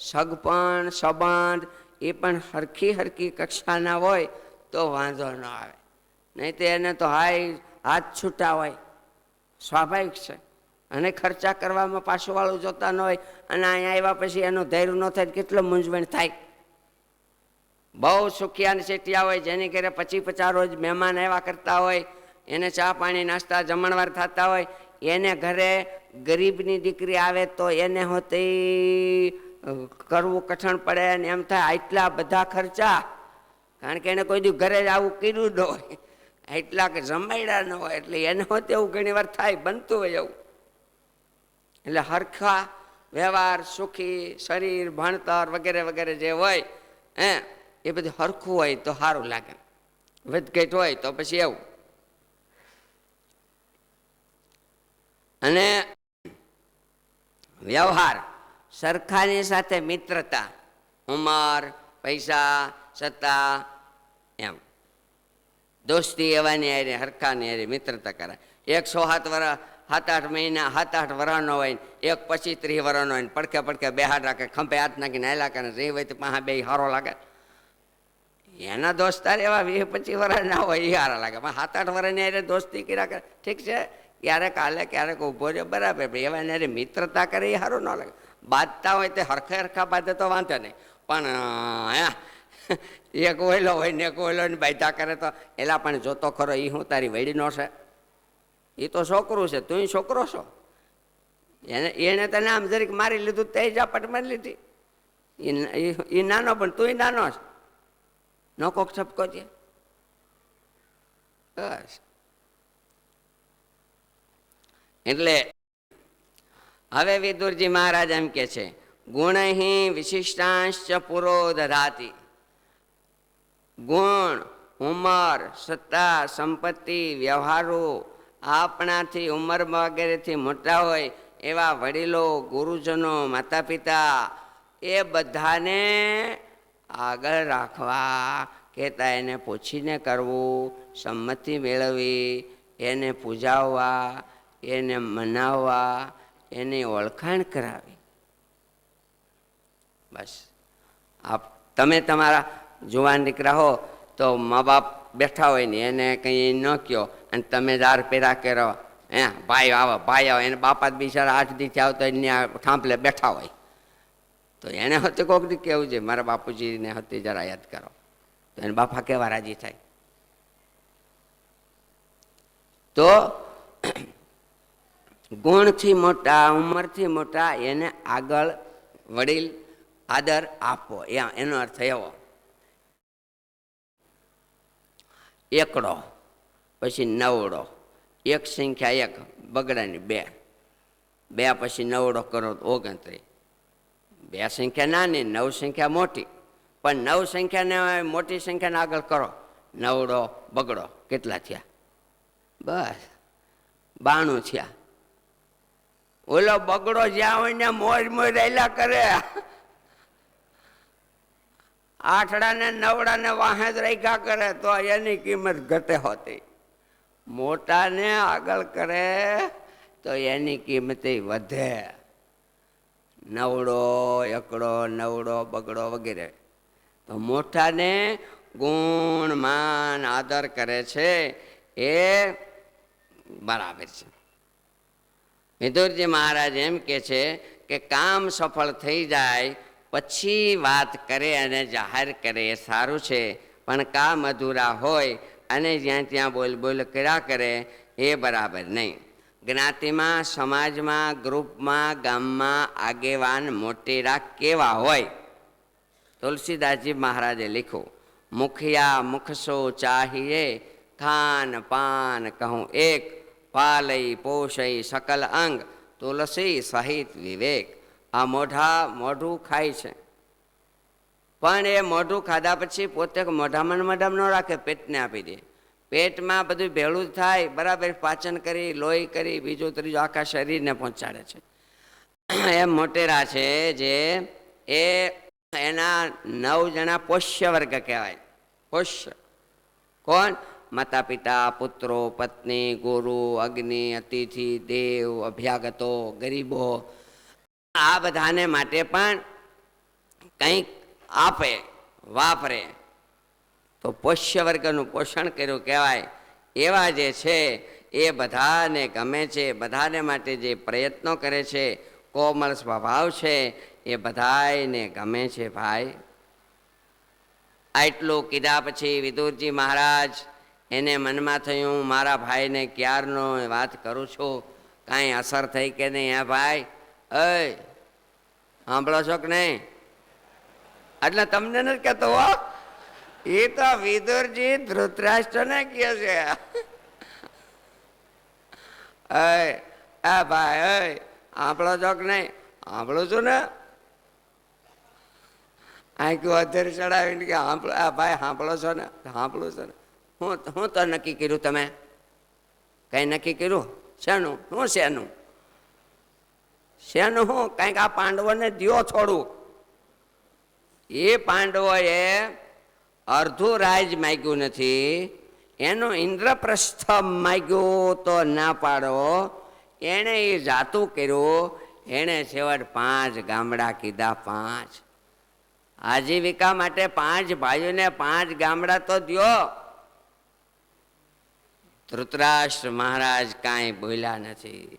સગપણ સંબંધ એ પણ હરખી કક્ષાના હોય તો વાંધો ન આવે. નહીં તો એને તો હાથ છૂટા હોય, સ્વાભાવિક છે. અને ખર્ચા કરવામાં પાછું વાળું જોતા ન હોય, અને અહીંયા આવ્યા પછી એનું ધૈર્ય ન થાય, કેટલો મૂંઝવણ થાય. બહુ સુખિયા શેઠિયા હોય, જેની ઘરે 50 રોજ મહેમાન આવ્યા કરતા હોય, એને ચા પાણી નાસ્તા જમણવાર થતા હોય, એને ઘરે ગરીબની દીકરી આવે તો એને હોતી કરવું કઠણ પડે ને એમ થાય આટલા બધા ખર્ચા, કારણ કે એને કોઈ દી ઘરે જ આવું કર્યું ન હોય, એટલા કે જમાડ્યા ન હોય, એટલે એને હોતે એવું ઘણી વાર થાય, બનતું હોય એવું. એટલે હરખા વ્યવહાર, સુખી શરીર, ભણતર વગેરે વગેરે જે હોય એ બધું હરખું હોય તો સારું લાગે. વધઘટ હોય તો પછી એવું. અને વ્યવહાર સરખાની સાથે મિત્રતા, ઉંમર, પૈસા, સત્તા, એમ દોસ્તી એવાની હારે હરખાની હારે મિત્રતા કરાય. 107 વર્ષ 7-8 મહિના 7-8 વર્ષનો હોય, એક 25-30 વર્ષનો હોય, પડખે બેહાડ રાખે, ખંભે હાથ નાખીને હાલ્યા કરે, જે હોય તો પાછા બે સારો લાગે. એના દોસ્તાર એવા 20-25 વર્ષના હોય એ સારા લાગે, પણ 7-8 વર્ષની હારે દોસ્તી કર્યા કરે, ઠીક છે, ક્યારેક હાલે ક્યારેક ઊભો રહ્યો બરાબર, એવાની હારે મિત્રતા કરે એ સારું ન લાગે. બાંધતા હોય તે હરખા બાંધે તો વાંધો નહીં, પણ એક ઓયલો હોય ને એક ઓયલો ને બાંધા કરે તો એલા પણ જોતો ખરો એ હું તારી વૈડીનો છે, એ તો છોકરું છે, તું છોકરો છો. એને તને આમ જરીક મારી લીધું તે ઝાપટ મારી લીધી. એ નાનો પણ તું નાનો છે, નો કોક છપકો છે. બસ એટલે હવે વિદુરજી મહારાજ એમ કે છે, ગુણહિ વિશિષ્ટાંશ્ચ પુરો દધાતિ. ગુણ, ઉંમર, સત્તા, સંપત્તિ, વ્યવહારો આપણાથી ઉંમર વગેરેથી મોટા હોય એવા વડીલો, ગુરુજનો, માતા પિતા એ બધાને આગળ રાખવા, કહેતા એને પૂછીને કરવું, સંમતિ મેળવવી, એને પૂજાવવા, એને મનાવવા, એની ઓળખાણ કરાવી. બસ તમે તમારા જુવાન દીકરા હો તો મા બાપ બેઠા હોય ને એને કંઈ ન કહો અને તમે દાર પેરા કરો, ભાઈ આવે, એને બાપા બિચારા 8 દીથી આવતો એને થાંભલે બેઠા હોય તો એને હતી કોક દી કેવું છે, મારા બાપુજીને હતી જરા યાદ કરો, તો એને બાપા કેવા રાજી થાય. તો ગુણથી મોટા, ઉંમરથી મોટા એને આગળ વડીલ આદર આપવો, એનો અર્થ એવો. એકડો પછી નવડો, એક સંખ્યા 1 બગડાની 2, 2 પછી નવડો કરો તો 29. 2 સંખ્યા નાની, 9 સંખ્યા મોટી, પણ 9 સંખ્યાને મોટી સંખ્યાને આગળ કરો, નવડો બગડો કેટલા થયા? બસ 92 થયા. ઓલો બગડો જ્યાં હોય ને મોજ રહેલા કરે, 8 ને 9 વાહે જ રાખ્યા કરે તો એની કિંમત ઘટે હોતી. મોટાને આગળ કરે તો એની કિંમત વધે. નવડો, એકડો, નવડો, બગડો વગેરે. તો મોટાને ગુણ, માન, આદર કરે છે એ બરાબર છે. વિદુરજી મહારાજ એમ કે છે કે કામ સફળ થઈ જાય પછી વાત કરે અને જાહેર કરે એ સારું છે, પણ કામ અધૂરા હોય અને જ્યાં ત્યાં બોલ બોલ કર્યા કરે એ બરાબર નહીં. જ્ઞાતિમાં, સમાજમાં, ગ્રુપમાં, ગામમાં આગેવાન મોટેરા કેવા હોય? તુલસીદાસજી મહારાજે લખ્યું, મુખિયા મુખસો ચાહીએ, ખાન પાન કહું એક, પાલઈ પોષઈ સકલ અંગ, તુલસી સહિત વિવેક. આ મોઢું ખાય છે, પણ એ મોઢું ખાધા પછી પોતે મોઢામાં ન રાખે, પેટને આપી દે. પેટમાં બધું ભેળું થાય, બરાબર પાચન કરી, લોહી કરી, બીજું ત્રીજું આખા શરીરને પહોંચાડે છે. એમ મોટેરા છે જે એના 9 જણા પોષ્ય વર્ગ કહેવાય. પોષ્ય કોણ? માતા પિતા, પુત્રો, પત્ની, ગુરુ, અગ્નિ, અતિથિ, દેવ, અભ્યાગતો, ગરીબો, આ બધાને માટે પણ કંઈક આપે, વાપરે, તો પોષ્ય વર્ગનું પોષણ કર્યું કહેવાય. એવા જે છે એ બધાને ગમે છે, બધાને માટે જે પ્રયત્નો કરે છે, કોમળ સ્વભાવ છે, એ બધાને ગમે છે. ભાઈ, આટલું કીધા પછી વિદુરજી મહારાજ એને મનમાં થયું, મારા ભાઈને ક્યારનો વાત કરું છું, કાંઈ અસર થઈ કે નહીં? હે ભાઈ, સાંભળો છો કે નહીં? એટલે તમને નથી કહેતો હો, એ તો વિદુરજી ધૃતરાષ્ટ્રને કહે છે. ભાઈ, સાંભળો છો કે નહીં? સાંભળું છું ને. આંખ્યું અધેર ચડાવીને કે ભાઈ સાંભળો છો ને? સાંભળું છો ને. હું તો નક્કી કર્યું, તમે કઈ નક્કી કર્યું? શેનું? શું શેનું? શેનું હું? કંઈક આ પાંડવોને દ્યો થોડું. એ પાંડવોએ અર્ધું રાજ માગ્યું નથી, એનું ઇન્દ્રપ્રસ્થ માગ્યું તો ના પાડો. એણે એ જાતું કર્યું, એણે છેવટ 5 ગામડા કીધા. 5 આજીવિકા માટે 5 ભાઈઓને 5 ગામડા તો દ્યો. ધૃતરાષ્ટ્ર મહારાજ કાંઈ બોલ્યા નથી.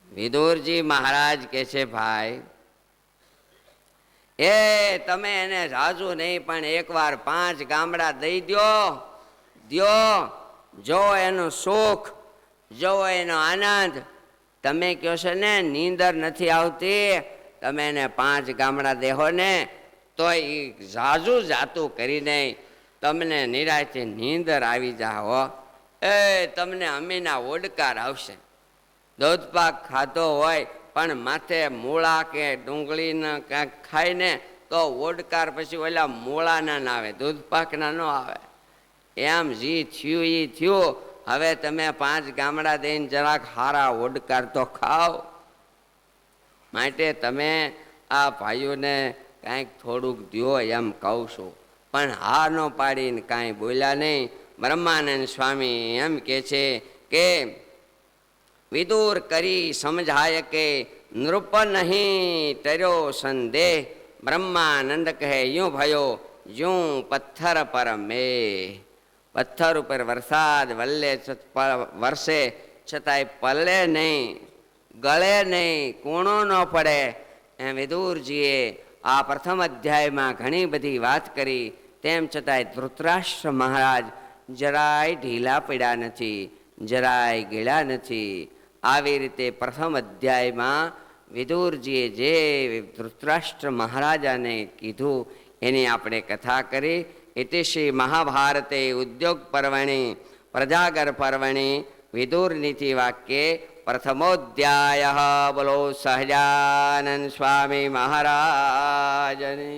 વિદુરજી મહારાજ કે છે, ભાઈ તમે એને રાજુ નહીં પણ એકવાર 5 ગામડા દઈ દ્યો. જો એનું સુખ, જો એનો આનંદ. તમે કહો છો ને નીંદર નથી આવતી, તમે એને 5 ગામડા દેહો ને તો એ જાજુ જાતું કરીને તમને નિરાશથી નીંદર આવી જાઓ. તમને અમીના ઓડકાર આવશે. દૂધ પાક ખાધો હોય પણ માથે મૂળા કે ડુંગળીને કાંઈક ખાઈને તો ઓડકાર પછી ઓલા મૂળાના ના આવે, દૂધ પાકના ન આવે. એમ જી થયું એ થયું. હવે તમે 5 ગામડા દઈને જરાક હારા ઓડકાર તો ખાઓ. માટે તમે આ ભાઈઓને કાંઈક થોડુંક દ્યો એમ કહું છું. પણ હા ન પાડીને કાંઈ બોલ્યા નહીં. બ્રહ્માનંદ સ્વામી એમ કે છે કે વિદુર કરી સમજાય કે નૃપ નહીં ટર્યો સંદેહ. બ્રહ્માનંદ કહે યું ભયો યું પથ્થર પર મેં. પથ્થર ઉપર વરસાદ વરસે છતાંય પલે નહીં, ગળે નહીં, કૂણો ન પડે. એમ વિદુરજીએ આ પ્રથમ અધ્યાયમાં ઘણી બધી વાત કરી. તેમ છતાંય ધૃતરાષ્ટ્ર મહારાજ જરાય ઢીલા પડ્યા નથી, જરાય ગળ્યા નથી. આવી રીતે પ્રથમ અધ્યાયમાં વિદુરજીએ જે ધૃતરાષ્ટ્ર મહારાજાને કીધું એની આપણે કથા કરી. इति श्री महाभारते उद्योग पर्वणि प्रजागर पर्वणि विदुर नीति वाक्ये प्रथमोऽध्यायः. बोलो सहजानंद स्वामी महाराजनी.